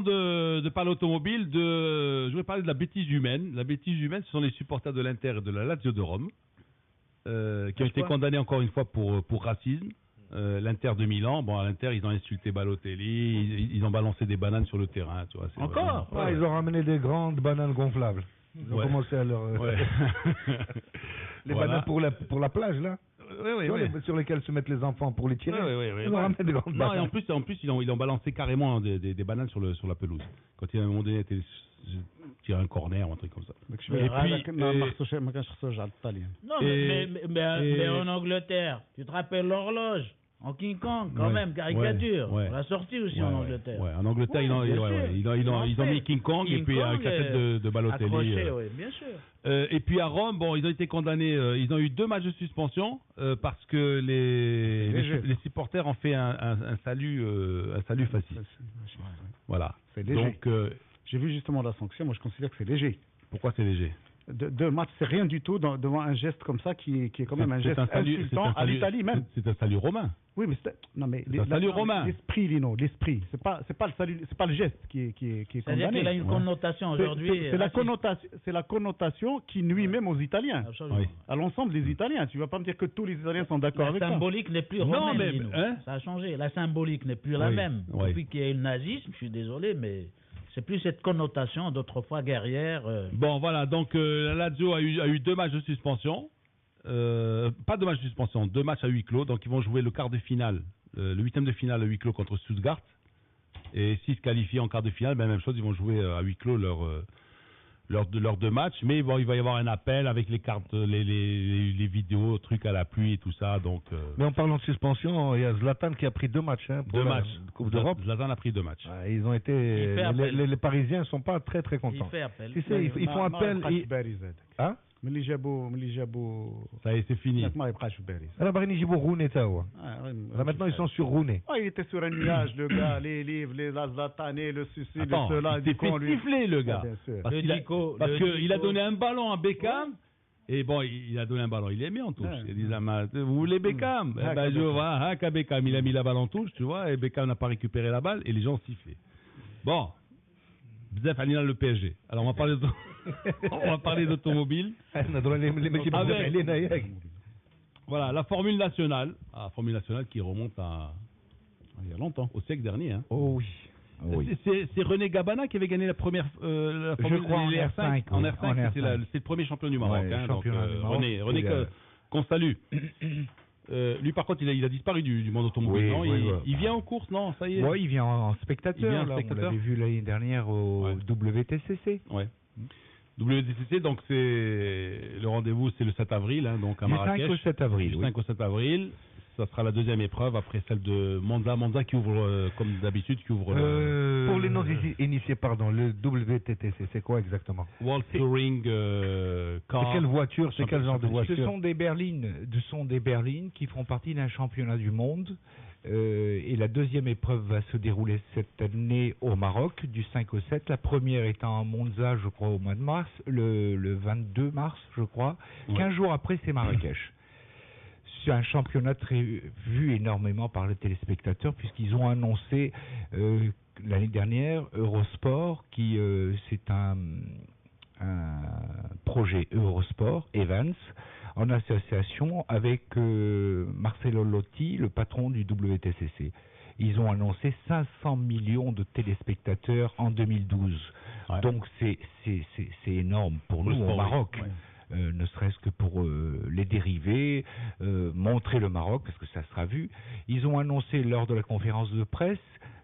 De parler automobile, je vais parler de la bêtise humaine. La bêtise humaine, ce sont les supporters de l'Inter et de la Lazio de Rome, qui ont été condamnés encore une fois pour racisme. L'Inter de Milan, bon, à l'Inter, ils ont insulté Balotelli, ils ont balancé des bananes sur le terrain. Tu vois, encore vraiment... Ils ont ramené des grandes bananes gonflables. Ils ont commencé à leur... les bananes pour la plage, là. Sur lesquels se mettent les enfants pour les tirer. Ils ont ramené des grandes bananes. Et en plus ils ont balancé carrément des bananes sur la pelouse. Quand il y a un moment donné, tirer un corner ou un truc comme ça. Non, mais en Angleterre, tu te rappelles l'horloge en King Kong, quand même, caricature. On l'a sorti aussi en Angleterre. En Angleterre, ils ont mis King Kong et puis avec la tête de Balotelli. Accroché, bien sûr. Et puis à Rome, bon, ils ont été condamnés, ils ont eu 2 matchs de suspension parce que les supporters ont fait un salut facile. Voilà. C'est léger. Donc, j'ai vu justement la sanction, moi je considère que c'est léger. Pourquoi c'est léger? 2 matchs, c'est rien du tout devant un geste comme ça qui est quand même un geste insultant à l'Italie même. C'est un salut romain. Oui, mais c'est un salut romain. L'esprit, Lino, l'esprit. C'est pas le salut, c'est pas le geste qui est condamné. C'est-à-dire qu'il a une connotation aujourd'hui. C'est la connotation qui nuit même aux Italiens. Oui. À l'ensemble des Italiens. Tu vas pas me dire que tous les Italiens sont d'accord avec ça. La symbolique n'est plus romaine. Ça a changé. La symbolique n'est plus la même. Depuis qu'il y a eu le nazisme, je suis désolé, mais c'est plus cette connotation d'autrefois guerrière. Bon, voilà, donc la Lazio a eu 2 matchs de suspension. Pas 2 matchs de suspension, 2 matchs à huis clos. Donc ils vont jouer le quart de finale, le 8e de finale à huis clos contre Stuttgart. Et s'ils se qualifient en quart de finale, même chose, ils vont jouer à huis clos leurs 2 matchs. Mais bon, il va y avoir un appel avec les cartes, les vidéos, trucs à la pluie et tout ça. Donc, mais en parlant de suspension, il y a Zlatan qui a pris 2 matchs. 2 matchs. Coupe d'Europe. Zlatan a pris 2 matchs. Ils ont été. Les Parisiens ne sont pas très très contents. Il fait appel. Tu sais, ils font appel. Hein? Ça y est, c'est fini. Maintenant, ils sont sur Rooney. Il était sur un nuage, le gars, les livres, les Zlatanés, le ceci, le cela. Il s'est fait siffler, le gars. Parce qu'il a donné un ballon à Beckham. Et bon, il a donné un ballon, il est mis en touche. Il dit, vous voulez Beckham? Je vois, Beckham, il a mis la balle en touche, tu vois, et Beckham n'a pas récupéré la balle, et les gens ont sifflé. Bon, Bzef Alina, le PSG. Alors, on va parler d'automobile. Voilà, la Formule nationale. La Formule nationale qui remonte il y a longtemps, au siècle dernier. Hein. Oh oui. C'est René Gabana qui avait gagné la première la Formule en R5. En R5, c'est le premier champion du Maroc. René qu'on salue. Lui, par contre, il a disparu du monde automobile. Il vient en course, non? Ça y est. Oui, il vient en spectateur. On l'avait vu l'année dernière au WTCC. Ouais. WTCC, donc le rendez-vous, c'est le 7 avril, hein, donc à Marrakech. Du 5 au 7 avril. Du 5 au 7 avril. Ça sera la 2e épreuve après celle de Monza. Monza qui ouvre, comme d'habitude, pour les non-initiés, pardon, le WTTC, c'est quoi exactement? World Touring Car. C'est quelle voiture? C'est quel genre de voiture? Ce sont des berlines qui font partie d'un championnat du monde. Et la 2e épreuve va se dérouler cette année au Maroc, du 5 au 7. La première étant à Monza, je crois, au mois de mars, le 22 mars, je crois. 15 jours après, c'est Marrakech. C'est un championnat vu énormément par les téléspectateurs, puisqu'ils ont annoncé l'année dernière Eurosport, qui c'est un projet Eurosport, Evans, en association avec Marcelo Lotti, le patron du WTCC. Ils ont annoncé 500 millions de téléspectateurs en 2012. Ouais. Donc c'est énorme pour nous au Maroc. Ouais. Ne serait-ce que pour les dérivés, montrer le Maroc, parce que ça sera vu. Ils ont annoncé lors de la conférence de presse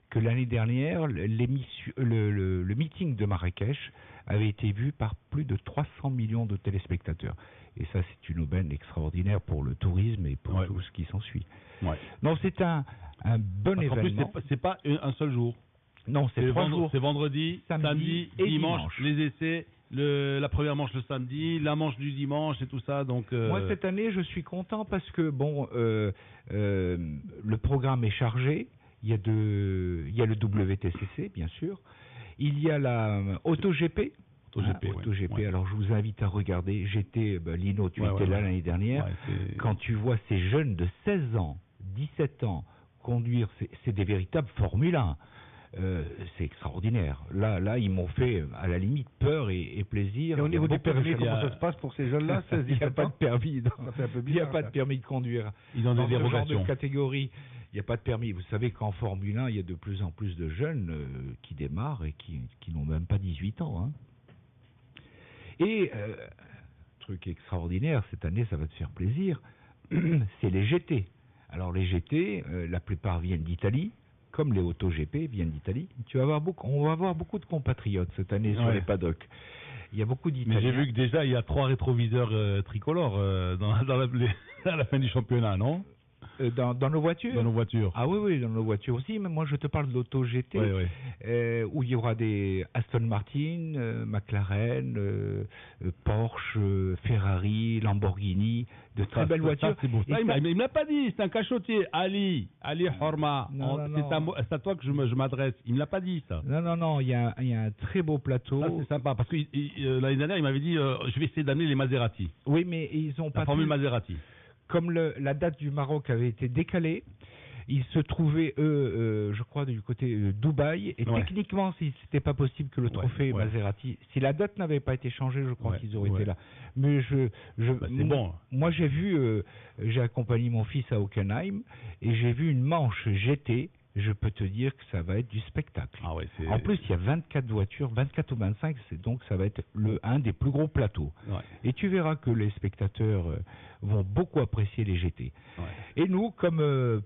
que l'année dernière, le meeting de Marrakech avait été vu par plus de 300 millions de téléspectateurs. Et ça, c'est une aubaine extraordinaire pour le tourisme et pour tout ce qui s'ensuit. Ouais. Donc c'est un bon événement. En plus, c'est pas un seul jour. Non, c'est 3 jours. C'est vendredi, samedi et dimanche. Les essais, la première manche le samedi, la manche du dimanche et tout ça. Donc moi, cette année, je suis content parce que le programme est chargé. il y a le WTCC, bien sûr. Il y a la AutoGP. AutoGP. Alors, je vous invite à regarder. Lino, tu étais là l'année dernière. Quand tu vois ces jeunes de 16 ans, 17 ans conduire, c'est des véritables Formule 1. C'est extraordinaire. Là, ils m'ont fait à la limite peur et plaisir. Et au niveau du permis, comment ça se passe pour ces jeunes-là? Il n'y a pas de permis. Il n'y a pas de permis de conduire. Ils ont des dérogations. Ce genre de catégorie, il n'y a pas de permis. Vous savez qu'en Formule 1, il y a de plus en plus de jeunes qui démarrent et qui n'ont même pas 18 ans. Hein. Et truc extraordinaire, cette année, ça va te faire plaisir, c'est les GT. Alors les GT, la plupart viennent d'Italie. Comme les AutoGP viennent d'Italie, on va avoir beaucoup de compatriotes cette année sur les paddocks. Il y a beaucoup d'Italiens. Mais j'ai vu que déjà il y a 3 rétroviseurs tricolores à la fin du championnat, non? Dans nos voitures? Dans nos voitures. Ah oui, dans nos voitures aussi. Mais moi, je te parle de l'Auto GT, où il y aura des Aston Martin, McLaren, Porsche, Ferrari, Lamborghini, de très belles voitures. C'est beau. Il ne me l'a pas dit, c'est un cachotier. Ali Horma. C'est à toi que je m'adresse. Il ne me l'a pas dit, ça. Non, il y a un très beau plateau. C'est sympa, parce que l'année dernière, il m'avait dit je vais essayer d'amener les Maserati. Oui, mais ils ont pas. La formule Maserati. Comme la date du Maroc avait été décalée, ils se trouvaient, je crois, du côté de Dubaï. Et techniquement, si c'était pas possible que le trophée Maserati, si la date n'avait pas été changée, je crois qu'ils auraient été là. Mais c'est bon. Moi, j'ai accompagné mon fils à Hockenheim et j'ai vu une manche GT. Je peux te dire que ça va être du spectacle. En plus, il y a 24 voitures, 24 ou 25, donc ça va être un des plus gros plateaux. Et tu verras que les spectateurs vont beaucoup apprécier les GT. Et nous, comme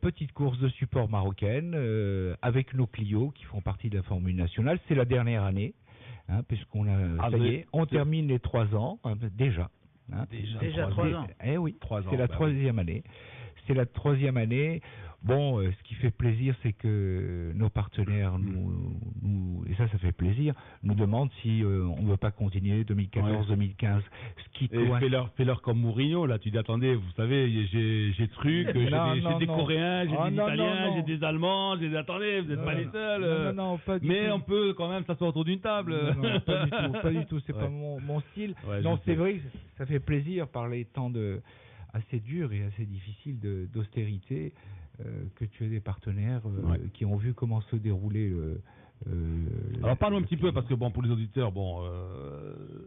petite course de support marocaine, avec nos Clio qui font partie de la Formule nationale, c'est la dernière année, puisqu'on on termine les 3 ans, déjà. Déjà 3 ans. Eh oui, c'est la 3e année. C'est la 3e année. Bon, ce qui fait plaisir, c'est que nos partenaires, et ça fait plaisir, nous demandent si on ne veut pas continuer 2014-2015. Fais-leur comme Mourinho, là. Tu dis, attendez, vous savez, j'ai truc, j'ai des Coréens, j'ai des Italiens, j'ai des Allemands, attendez, vous n'êtes pas les seuls. Non, pas du mais tout. on peut quand même s'asseoir autour d'une table. Non, pas du tout, c'est pas mon style. Non, c'est vrai, ça fait plaisir par les temps assez durs et assez difficiles d'austérité. Que tu aies des partenaires qui ont vu comment se déroulait alors parle-nous un petit peu, parce que pour les auditeurs,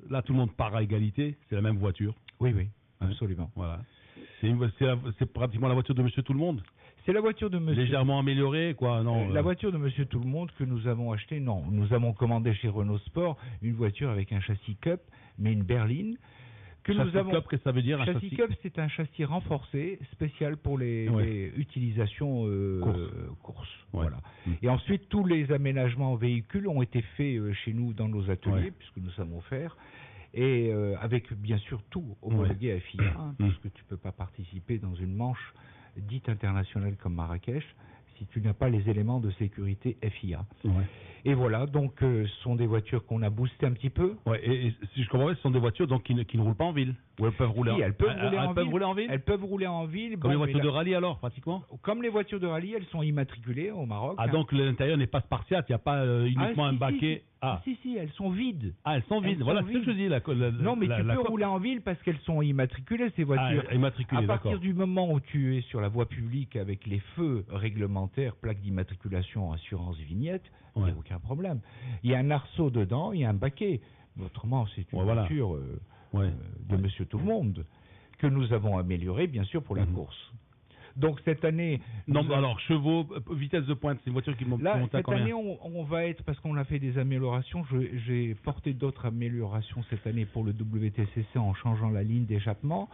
là tout le monde part à égalité, c'est la même voiture. Oui, absolument. Voilà. C'est pratiquement la voiture de Monsieur Tout le Monde. C'est la voiture de Monsieur. Légèrement améliorée, quoi, non La voiture de Monsieur Tout le Monde que nous avons achetée, non. Nous avons commandé chez Renault Sport une voiture avec un châssis Cup, mais une berline. Cup, qu'est-ce que ça veut dire? Châssis Cup, c'est un châssis renforcé, spécial pour les utilisations courses. Voilà. Et ensuite, tous les aménagements véhicules ont été faits chez nous dans nos ateliers, puisque nous savons faire. Et avec, bien sûr, tout homologué à FIA, parce que tu ne peux pas participer dans une manche dite internationale comme Marrakech si tu n'as pas les éléments de sécurité FIA. Et voilà, donc ce sont des voitures qu'on a boostées un petit peu. Et si je comprends bien, ce sont des voitures donc, qui ne roulent pas en ville. Ou elles peuvent rouler elles peuvent rouler en ville. Elles peuvent rouler en ville. Comme les voitures de rallye alors, pratiquement. Comme les voitures de rallye, elles sont immatriculées au Maroc. Donc l'intérieur n'est pas spartiate, il n'y a pas uniquement un baquet. Si, elles sont vides. Elles sont vides, voilà ce que je dis. Non, mais tu peux rouler en ville parce qu'elles sont immatriculées, ces voitures. Immatriculées, à partir du moment où tu es sur la voie publique avec les feux réglementaires, plaques d'immatriculation, assurance, vignette, il n'y a aucun problème. Il y a un arceau dedans, il y a un baquet. Autrement, c'est une voiture de Monsieur Tout le Monde que nous avons améliorée, bien sûr, pour la course. Donc cette année... alors chevaux, vitesse de pointe, c'est une voiture qui monte à combien? Cette année, on va être, parce qu'on a fait des améliorations, j'ai porté d'autres améliorations cette année pour le WTCC en changeant la ligne d'échappement.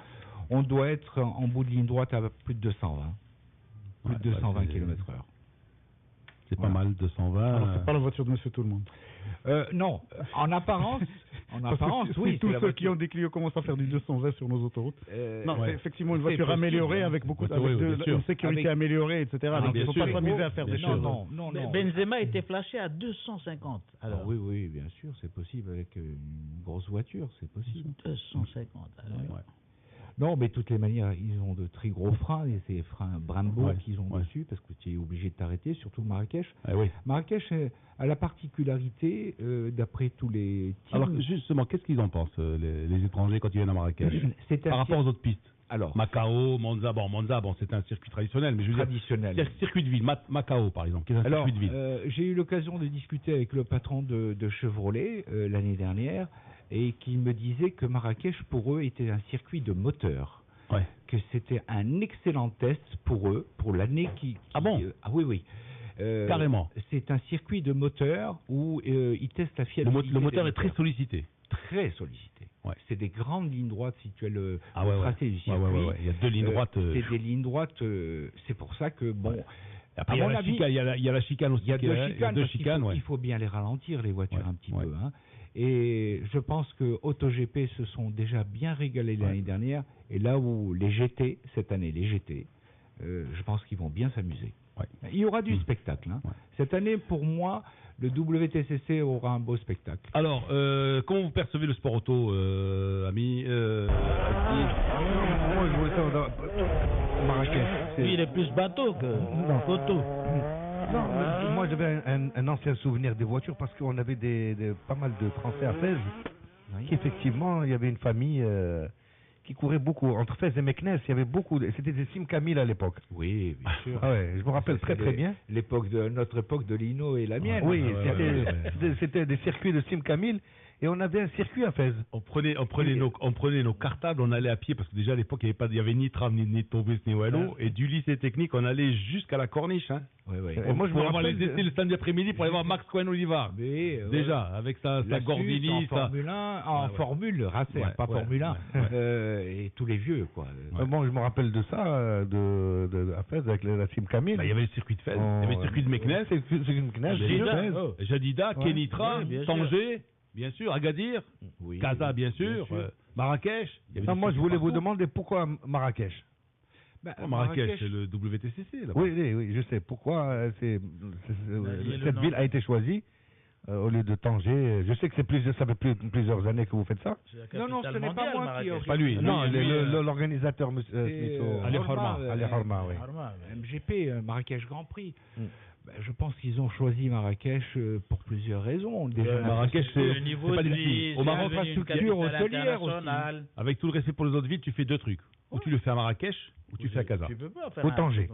On doit être en bout de ligne droite à plus de 220. Plus de 220 km/h. C'est pas mal, 220. Alors c'est pas la voiture de Monsieur Tout le Monde. Non, en apparence, oui. Tous ceux qui ont des Clio commencent à faire du 220 sur nos autoroutes. Non, c'est effectivement une voiture améliorée avec beaucoup de sécurité améliorée, etc. Donc il ne faut pas s'amuser à faire des choses. Non. Benzema était flashé à 250. Alors oui, bien sûr, c'est possible avec une grosse voiture, c'est possible. 250. Non, mais de toutes les manières, ils ont de très gros freins, et c'est freins Brembo qu'ils ont dessus, parce que tu es obligé de t'arrêter, surtout Marrakech. Marrakech a la particularité, d'après tous les teams... Alors, justement, qu'est-ce qu'ils en pensent, les étrangers, quand ils viennent à Marrakech, par rapport aux autres pistes? Alors, Macao, Monza, c'est un circuit traditionnel, mais je veux dire, circuit de ville, Macao par exemple, qui est un circuit de ville. J'ai eu l'occasion de discuter avec le patron de Chevrolet l'année dernière, et qui me disait que Marrakech pour eux était un circuit de moteur, que c'était un excellent test pour eux, pour l'année qui... Ah bon? Ah oui. Carrément. C'est un circuit de moteur où ils testent la fiabilité. Le moteur est très sollicité. Très sollicité. C'est des grandes lignes droites si tu as le tracé du circuit. Il y a 2 lignes droites. C'est des lignes droites. C'est pour ça que bon. Après, il y a la chicane aussi. Il y a deux chicanes. Il faut bien les ralentir les voitures un petit peu. Hein. Et je pense que AutoGP se sont déjà bien régalés l'année dernière. Et là où les GT cette année, je pense qu'ils vont bien s'amuser. Il y aura du spectacle. Hein. Cette année, pour moi, le WTCC aura un beau spectacle. Alors, comment vous percevez le sport auto, ami Moi, je vois ça dans Marrakech. Lui, il est plus bateau que auto. Non, moi, j'avais un ancien souvenir des voitures parce qu'on avait pas mal de Français à Fès. Effectivement, il y avait une famille qui courait beaucoup. Entre Fès et Meknès, il y avait beaucoup. C'était des Simca 1000 à l'époque. Oui, bien sûr. Je me rappelle très bien. Notre époque de Lino et la mienne. Oui, c'était des circuits de Simca 1000. Et on avait un circuit à Fès. On prenait nos cartables, on allait à pied, parce que déjà à l'époque, il n'y avait ni tram, ni Tobus, ni Wallo. Et du lycée technique, on allait jusqu'à la Corniche. Hein. Et moi, je me rappelle le samedi après-midi pour aller voir Max Cohen-Olivar. Déjà, avec sa Gordini. En Formule 1, en Formule, pas Formule 1. Et tous les vieux, quoi. Bon, je me rappelle de ça, à Fès, avec la Simca 1000. Il y avait le circuit de Fès, il y avait le circuit de Meknès. Jadida, Kenitra, Tanger. Bien sûr, Agadir, Casa, bien sûr. Marrakech. Moi, je voulais vous demander pourquoi Marrakech. Marrakech, c'est le WTCC. Là-bas. Oui, je sais. Pourquoi cette ville a été choisie au lieu de Tanger. Je sais que ça fait plusieurs années que vous faites ça. Non, ce n'est pas moi qui... Pas lui. Non, l'organisateur, Ali Horma. MGP, Marrakech Grand Prix. Je pense qu'ils ont choisi Marrakech pour plusieurs raisons. Déjà, Marrakech, c'est niveau pas de difficile. vie, Au Maroc, infrastructure hôtelière aussi. Avec tout le respect pour les autres villes, tu fais 2 trucs. Ou tu le fais à Marrakech, ou tu le fais à Casa. Tu peux pas faire Ou Tanger.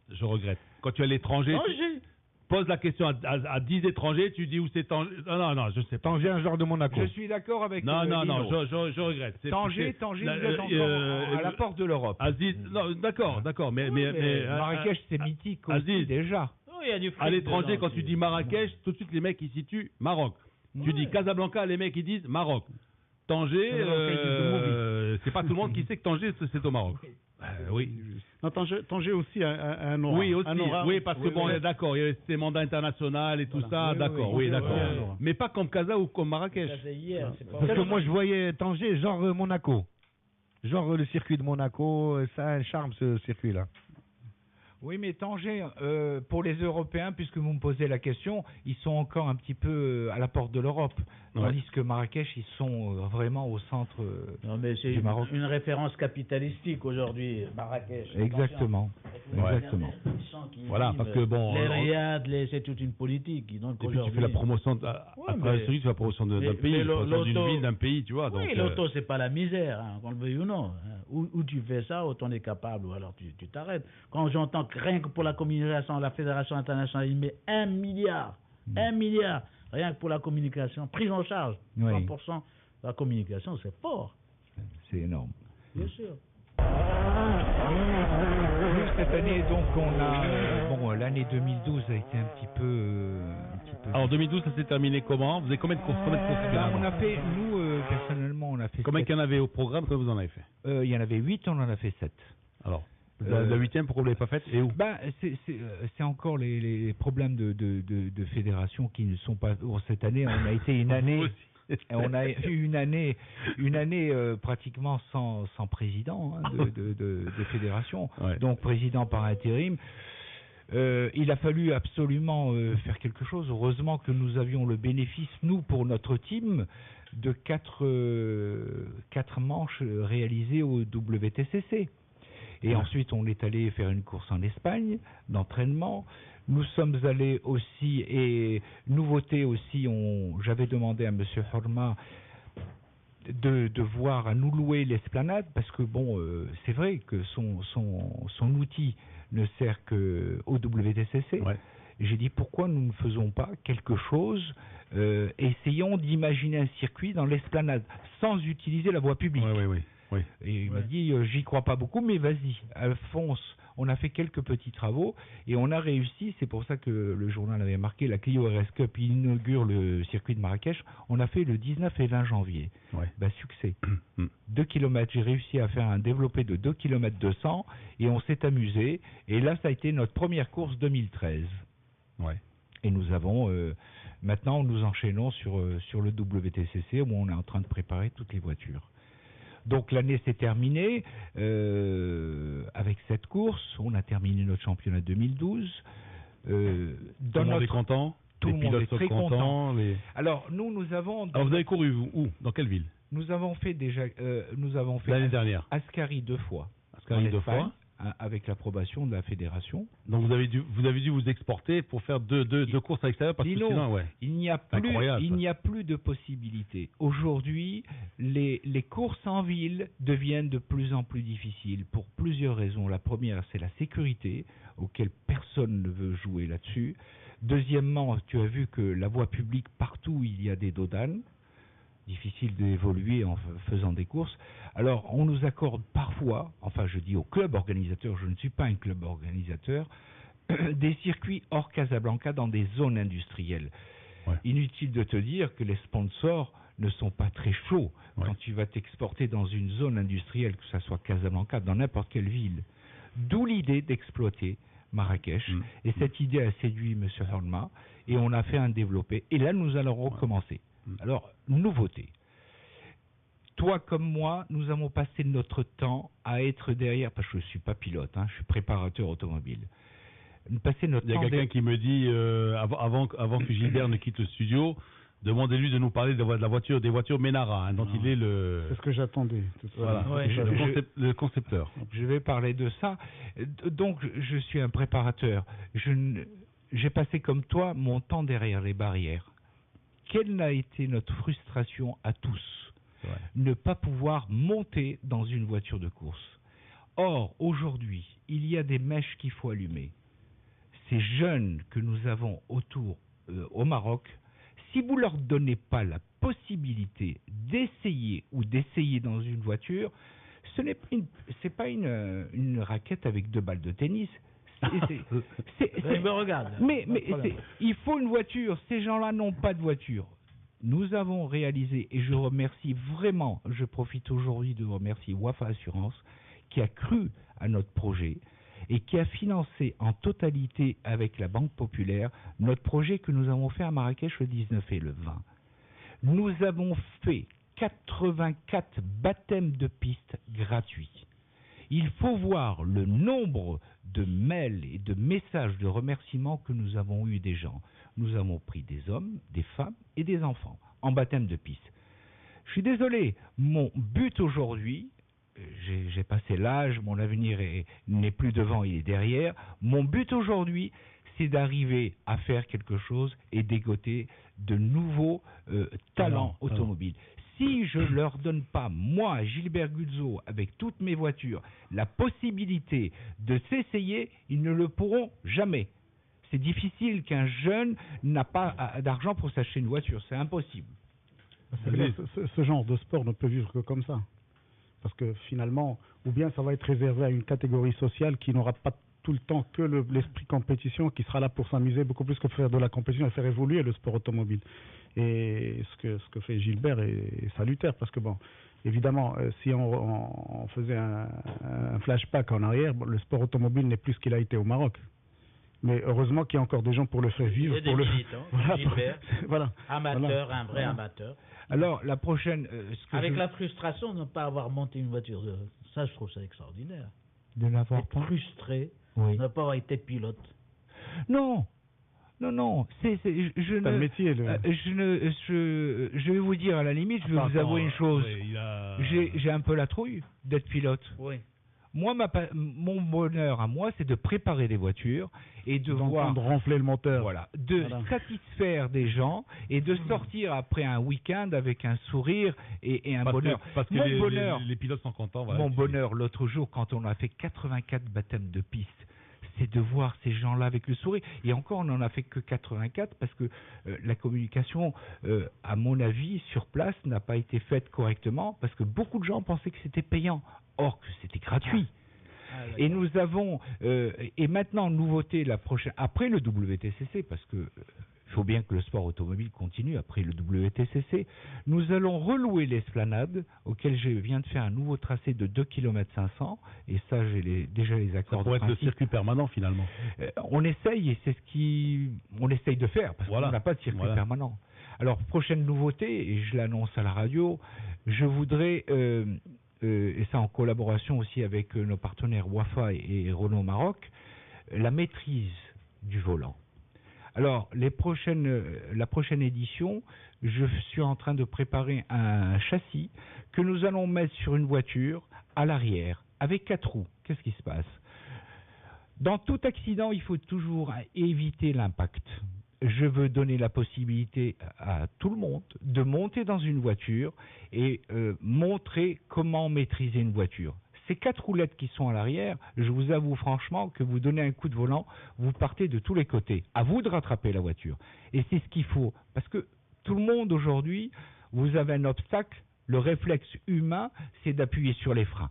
Je regrette. Quand tu es à l'étranger, pose la question à 10 étrangers, tu dis où c'est Tanger. Non, je sais pas. Tanger, un genre de Monaco. Je suis d'accord avec Non, je regrette. Tanger, vous êtes encore à la porte de l'Europe. Aziz, non, d'accord. Mais Marrakech, c'est mythique aussi, déjà. À l'étranger, quand tu dis Marrakech, tout de suite les mecs ils situent Maroc. Tu dis Casablanca, les mecs ils disent Maroc. Tanger, c'est pas tout le monde qui sait que Tanger c'est au Maroc. Oui. Non, Tanger aussi un aura. Oui, aussi. Parce que bon, d'accord, il y a ces mandats internationaux et tout ça, d'accord. Mais pas comme Casa ou comme Marrakech. Parce que moi je voyais Tanger genre Monaco. Genre le circuit de Monaco, ça a un charme ce circuit-là. Oui, mais Tanger, pour les Européens, puisque vous me posez la question, ils sont encore un petit peu à la porte de l'Europe. Tandis que Marrakech, ils sont vraiment au centre du Maroc. C'est une référence capitalistique aujourd'hui, Marrakech. Exactement. Voilà, parce que bon... Les Riyad, c'est toute une politique. Donc et puis tu fais la promotion, après tu fais la promotion d'un pays, d'une ville, d'un pays, tu vois. Oui, l'auto, c'est pas la misère, qu'on le veuille ou non. Où tu fais ça, autant on est capable, ou alors tu t'arrêtes. Quand j'entends que rien que pour la communication, la Fédération internationale, il met 1 milliard, 1 milliard, rien que pour la communication, prise en charge, 100% de la communication, c'est fort. C'est énorme. Bien sûr. Cette année, donc, on a... l'année 2012 a été un petit peu... Alors, 2012, ça s'est terminé comment? Vous avez combien de courses on a fait, nous, personnellement, on a fait... Combien qu'il y en avait au programme? Combien vous en avez fait? Il y en avait 8, on en a fait 7. Alors la 8e, pourquoi vous ne l'avez pas faite et où? C'est encore les problèmes de fédération qui ne sont pas... Cette année, on a été une année... On a eu une année pratiquement sans président de fédération, donc président par intérim. Il a fallu absolument faire quelque chose. Heureusement que nous avions le bénéfice, nous, pour notre team, de 4 manches réalisées au WTCC. Et ensuite, on est allé faire une course en Espagne, d'entraînement. Nous sommes allés aussi, et nouveauté aussi, j'avais demandé à M. Horma de voir, à nous louer l'esplanade, parce que bon, c'est vrai que son outil ne sert qu'au WTCC. Ouais. J'ai dit, pourquoi nous ne faisons pas quelque chose, essayons d'imaginer un circuit dans l'esplanade, sans utiliser la voie publique. Oui. Et il m'a dit, j'y crois pas beaucoup, mais vas-y, fonce. On a fait quelques petits travaux et on a réussi, c'est pour ça que le journal avait marqué, la Clio RS Cup inaugure le circuit de Marrakech. On a fait le 19 et 20 janvier. Ouais. Succès. 2 km, j'ai réussi à faire un développé de 2 km 200 et on s'est amusé. Et là, ça a été notre première course 2013. Ouais. Et nous avons, maintenant, nous enchaînons sur le WTCC où on est en train de préparer toutes les voitures. Donc l'année s'est terminée avec cette course. On a terminé notre championnat 2012. Tout le monde est content. Tout le monde est très content. Alors nous avons. Alors vous avez couru où? Dans quelle ville? Nous avons fait l'année dernière. Ascari 2 fois. Ascari 2 fois. Avec l'approbation de la fédération. Donc vous avez dû vous exporter pour faire deux courses à l'extérieur parce que sinon, ouais. Il n'y a plus de possibilités. Aujourd'hui, les courses en ville deviennent de plus en plus difficiles pour plusieurs raisons. La première, c'est la sécurité, auquel personne ne veut jouer là-dessus. Deuxièmement, tu as vu que la voie publique, partout, il y a des dodanes. Difficile d'évoluer en faisant des courses. Alors, on nous accorde parfois, enfin je dis au club organisateur, je ne suis pas un club organisateur, des circuits hors Casablanca dans des zones industrielles. Ouais. Inutile de te dire que les sponsors ne sont pas très chauds quand tu vas t'exporter dans une zone industrielle, que ce soit Casablanca, dans n'importe quelle ville. D'où l'idée d'exploiter Marrakech. Et cette idée a séduit M. Horma et on a fait un développé. Et là, nous allons recommencer. Alors, nouveauté. Toi comme moi, nous avons passé notre temps à être derrière, parce que je ne suis pas pilote, je suis préparateur automobile. Il y a quelqu'un qui me dit, avant que Gilbert ne quitte le studio, demandez-lui de nous parler de la voiture, des voitures Ménara, dont il est le... C'est ce que j'attendais. Voilà, le concepteur. Je vais parler de ça. Donc, je suis un préparateur. J'ai passé comme toi mon temps derrière les barrières. Quelle n'a été notre frustration à tous? Ne pas pouvoir monter dans une voiture de course. Or, aujourd'hui, il y a des mèches qu'il faut allumer. Ces jeunes que nous avons autour au Maroc, si vous ne leur donnez pas la possibilité d'essayer dans une voiture, c'est pas une raquette avec 2 balles de tennis. Mais il faut une voiture. Ces gens-là n'ont pas de voiture. Nous avons réalisé, et je remercie vraiment, je profite aujourd'hui de remercier Wafa Assurance, qui a cru à notre projet et qui a financé en totalité avec la Banque Populaire notre projet que nous avons fait à Marrakech le 19 et le 20. Nous avons fait 84 baptêmes de piste gratuits. Il faut voir le nombre de mails et de messages de remerciements que nous avons eus des gens. Nous avons pris des hommes, des femmes et des enfants en baptême de piste. Je suis désolé, mon but aujourd'hui, j'ai passé l'âge, mon avenir n'est plus devant, il est derrière. Mon but aujourd'hui, c'est d'arriver à faire quelque chose et d'égoter de nouveaux talents automobiles. Si je ne leur donne pas, moi, Gilbert Guzzo, avec toutes mes voitures, la possibilité de s'essayer, ils ne le pourront jamais. C'est difficile qu'un jeune n'a pas d'argent pour s'acheter une voiture, c'est impossible. Ce genre de sport ne peut vivre que comme ça. Parce que finalement, ou bien ça va être réservé à une catégorie sociale qui n'aura pas tout le temps que l'esprit compétition, qui sera là pour s'amuser beaucoup plus que faire de la compétition et faire évoluer le sport automobile. Et ce que fait Gilbert est salutaire, parce que bon, évidemment, si on faisait un flashback en arrière, le sport automobile n'est plus ce qu'il a été au Maroc. Mais heureusement qu'il y a encore des gens pour le faire vivre. Il y a des militants, Gilbert, amateur, un vrai amateur. Alors, la prochaine... Avec la frustration de ne pas avoir monté une voiture, ça, je trouve ça extraordinaire. De n'avoir pas frustré, de ne pas avoir été pilote. Non. Non, je un métier. Je vais vous dire à la limite, je vais vous avouer une chose. J'ai un peu la trouille d'être pilote. Oui. Moi, mon bonheur à moi, c'est de préparer des voitures et de voir ronfler le moteur. Voilà, de satisfaire des gens et de sortir après un week-end avec un sourire et un bonheur. Parce que les pilotes sont contents. Voilà, mon bonheur, l'autre jour, quand on a fait 84 baptêmes de piste, c'est de voir ces gens-là avec le sourire. Et encore, on n'en a fait que 84 parce que la communication, à mon avis, sur place, n'a pas été faite correctement parce que beaucoup de gens pensaient que c'était payant. Or que c'était gratuit. Et nous avons, et maintenant, nouveauté, après le WTCC, parce que il faut bien que le sport automobile continue après le WTCC, nous allons relouer l'esplanade, auquel je viens de faire un nouveau tracé de 2 km 500, et ça, j'ai déjà les accords. Ça pourrait être le circuit permanent, finalement. On essaye, et c'est on essaye de faire, parce qu'on n'a pas de circuit permanent. Alors, prochaine nouveauté, et je l'annonce à la radio, je voudrais... et ça en collaboration aussi avec nos partenaires Wafa et Renault Maroc, la maîtrise du volant. Alors, la prochaine édition, je suis en train de préparer un châssis que nous allons mettre sur une voiture à l'arrière, avec 4 roues. Qu'est-ce qui se passe? Dans tout accident, il faut toujours éviter l'impact. Je veux donner la possibilité à tout le monde de monter dans une voiture et montrer comment maîtriser une voiture. Ces 4 roulettes qui sont à l'arrière, je vous avoue franchement que vous donnez un coup de volant, vous partez de tous les côtés. À vous de rattraper la voiture. Et c'est ce qu'il faut. Parce que tout le monde aujourd'hui, vous avez un obstacle, le réflexe humain, c'est d'appuyer sur les freins.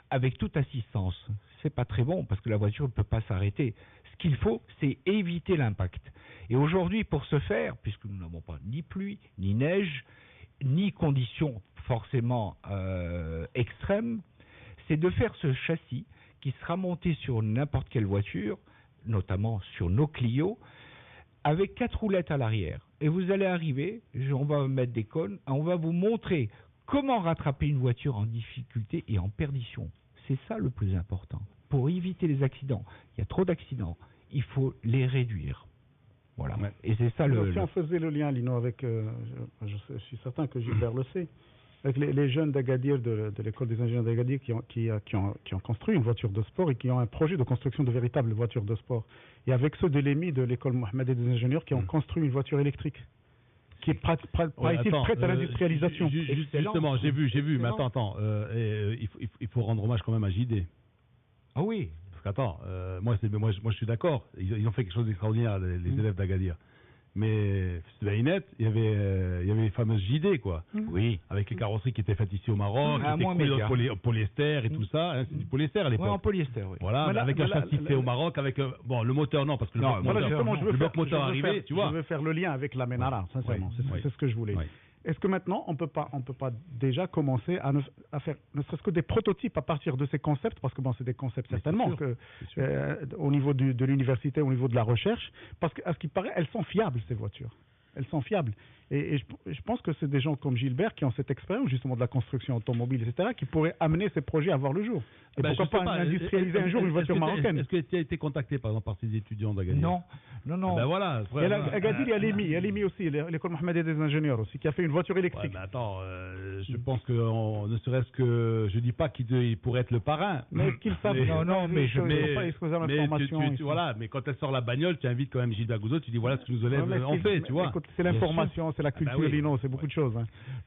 Avec toute assistance. C'est pas très bon parce que la voiture ne peut pas s'arrêter. Ce qu'il faut, c'est éviter l'impact. Et aujourd'hui, pour ce faire, puisque nous n'avons pas ni pluie, ni neige, ni conditions forcément extrêmes, c'est de faire ce châssis qui sera monté sur n'importe quelle voiture, notamment sur nos Clio, avec 4 roulettes à l'arrière. Et vous allez arriver, on va mettre des cônes, on va vous montrer comment rattraper une voiture en difficulté et en perdition. C'est ça le plus important. Pour éviter les accidents, il y a trop d'accidents, il faut les réduire. Voilà. Ouais. Et c'est ça Si on faisait le lien, Lino, avec, je suis certain que Gilbert le sait, avec les jeunes d'Agadir, de l'école des ingénieurs d'Agadir qui ont construit une voiture de sport et qui ont un projet de construction de véritables voitures de sport. Et avec ceux de l'EMI, de l'école Mohamed des ingénieurs, qui ont construit une voiture électrique qui est prête à l'industrialisation. Justement, j'ai vu, mais attends, il faut rendre hommage quand même à JD. Ah oui. Parce qu'attends, moi je suis d'accord, ils ont fait quelque chose d'extraordinaire, les élèves d'Agadir. Mais Sveinet, il y avait les fameuses JD, quoi. Oui. Avec les carrosseries qui étaient faites ici au Maroc, qui étaient coulées en polyester et tout ça. Hein, c'est du polyester à l'époque. Oui, en polyester, oui. Voilà, avec un châssis fait au Maroc, avec le moteur, non, parce que le bloc moteur arrivé, tu vois. Je veux faire le lien avec la Menara, sincèrement. C'est ce que je voulais. Oui. Est-ce que maintenant, on peut pas déjà commencer à faire ne serait-ce que des prototypes à partir de ces concepts, parce que c'est des concepts certainement au niveau de l'université, au niveau de la recherche, parce qu'à ce qui paraît, elles sont fiables, ces voitures. Elles sont fiables. Et je pense que c'est des gens comme Gilbert qui ont cette expérience justement de la construction automobile, etc., qui pourraient amener ces projets à voir le jour. Et pourquoi pas industrialiser un jour une voiture marocaine? Est-ce que tu as été contacté par exemple par ces étudiants d'Agadir? Non. Ben voilà. Agadir, il y a l'EMI aussi, l'école Mohamed des ingénieurs aussi, qui a fait une voiture électrique. Ouais, mais attends, je pense que ne serait-ce que, je dis pas qu'il pourrait être le parrain. Mais qu'ils savent. Voilà, mais quand elle sort la bagnole, tu invites quand même Gilbert Goudot, tu dis voilà ce que nous élèves ont fait, tu vois. C'est l'information, c'est la culture, Lino, c'est beaucoup de choses.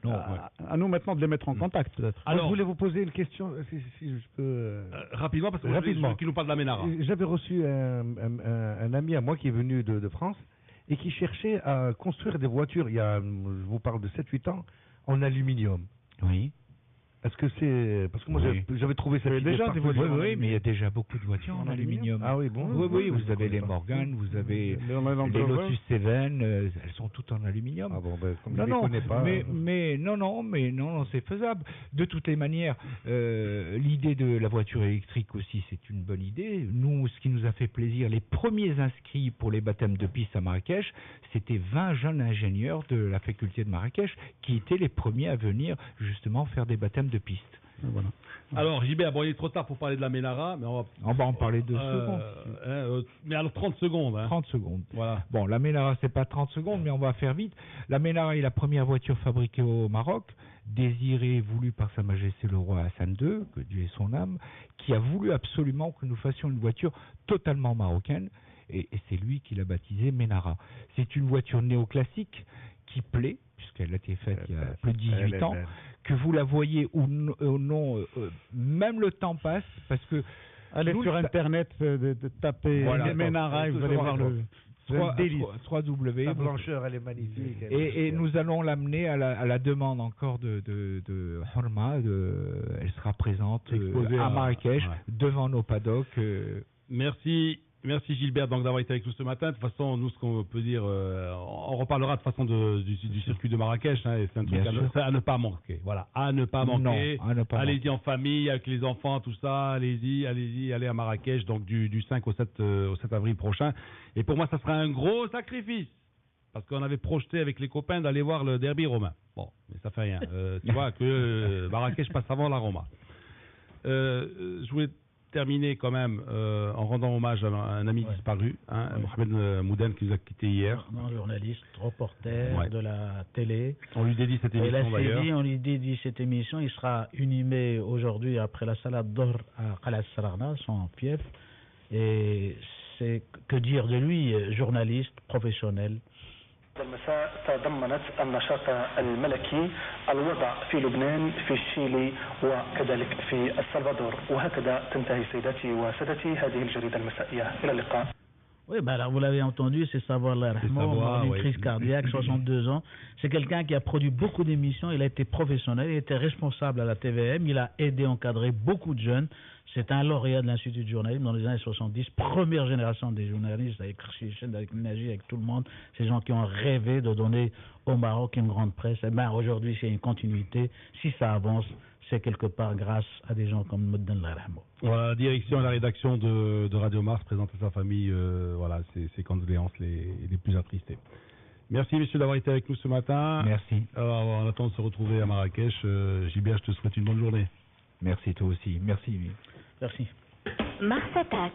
À nous maintenant de les mettre en contact, peut-être. Alors, je voulais vous poser une question, si je peux. Rapidement, parce que qui nous parle de la Ménara. J'avais reçu un ami à moi qui est venu de France et qui cherchait à construire des voitures, je vous parle de 7-8 ans, en aluminium. Oui. Est-ce que c'est... Parce que moi, j'avais trouvé ça déjà des voitures. Oui, mais il y a déjà beaucoup de voitures en aluminium. Ah oui, bon. Oui, vous avez les Morgan, vous avez les Lotus Seven, elles sont toutes en aluminium. Ah bon, comme je ne les connais pas... Mais non, c'est faisable. De toutes les manières, l'idée de la voiture électrique aussi, c'est une bonne idée. Nous, ce qui nous a fait plaisir, les premiers inscrits pour les baptêmes de piste à Marrakech, c'était 20 jeunes ingénieurs de la faculté de Marrakech qui étaient les premiers à venir justement faire des baptêmes de piste. Voilà. Alors, Gilbert, bon, il est trop tard pour parler de la Ménara, mais on va en parler 2 secondes. Mais alors 30 secondes. 30 secondes. Voilà. Bon, la Ménara, c'est pas 30 secondes, mais on va faire vite. La Ménara est la première voiture fabriquée au Maroc, désirée et voulue par Sa Majesté le roi Hassan II, que Dieu ait son âme, qui a voulu absolument que nous fassions une voiture totalement marocaine, et c'est lui qui l'a baptisée Ménara. C'est une voiture néoclassique qui plaît, puisqu'elle a été faite il y a plus de 18 ans, que vous la voyez ou non, même le temps passe, parce que... Allez sur Internet, de taper Ménara, et vous allez voir le délice. 3W. La blancheur, elle est magnifique. Et nous allons l'amener à la demande encore de Horma. Elle sera présente à Marrakech, devant nos paddocks. Merci Gilbert d'avoir été avec nous ce matin. De toute façon, nous, ce qu'on peut dire, on reparlera de toute façon du circuit de Marrakech. Et c'est un truc à ne pas manquer. Voilà, à ne pas manquer. Allez-y en famille, avec les enfants, tout ça. Allez-y, allez à Marrakech, donc du 5 au 7 avril prochain. Et pour moi, ça sera un gros sacrifice. Parce qu'on avait projeté avec les copains d'aller voir le derby romain. Bon, mais ça fait rien. Tu vois que Marrakech passe avant la Roma. Je voulais terminer quand même en rendant hommage à un ami disparu, Mohamed Mouden, qui nous a quitté hier. Un journaliste, reporter de la télé. On lui dédie cette émission d'ailleurs. On lui dédie cette émission. Il sera inhumé aujourd'hui après la salade d'or à Khalas Sararna, son fief. Et c'est que dire de lui, journaliste, professionnel. المساء تضمنت النشاط الملكي الوضع في لبنان في تشيلي وكذلك في السلفادور وهكذا تنتهي سيداتي وسادتي هذه الجريدة المسائية. إلى اللقاء. Oui, alors vous l'avez entendu, c'est Savoir une crise cardiaque, 62 ans. C'est quelqu'un qui a produit beaucoup d'émissions, il a été professionnel, il était responsable à la TVM, il a aidé, encadré beaucoup de jeunes. C'est un lauréat de l'Institut de journalisme dans les années 70, première génération des journalistes avec Khrichen, avec Naji, avec tout le monde. Ces gens qui ont rêvé de donner au Maroc une grande presse. Et bien aujourd'hui, c'est une continuité. Si ça avance, c'est quelque part grâce à des gens comme Mouden Larahmo. Voilà, la direction et la rédaction de Radio Mars présente à sa famille ses condoléances les plus attristées. Merci messieurs d'avoir été avec nous ce matin. Merci. Alors, on attend de se retrouver à Marrakech. Gilbert, je te souhaite une bonne journée. Merci toi aussi. Merci. Merci. Mars Attack.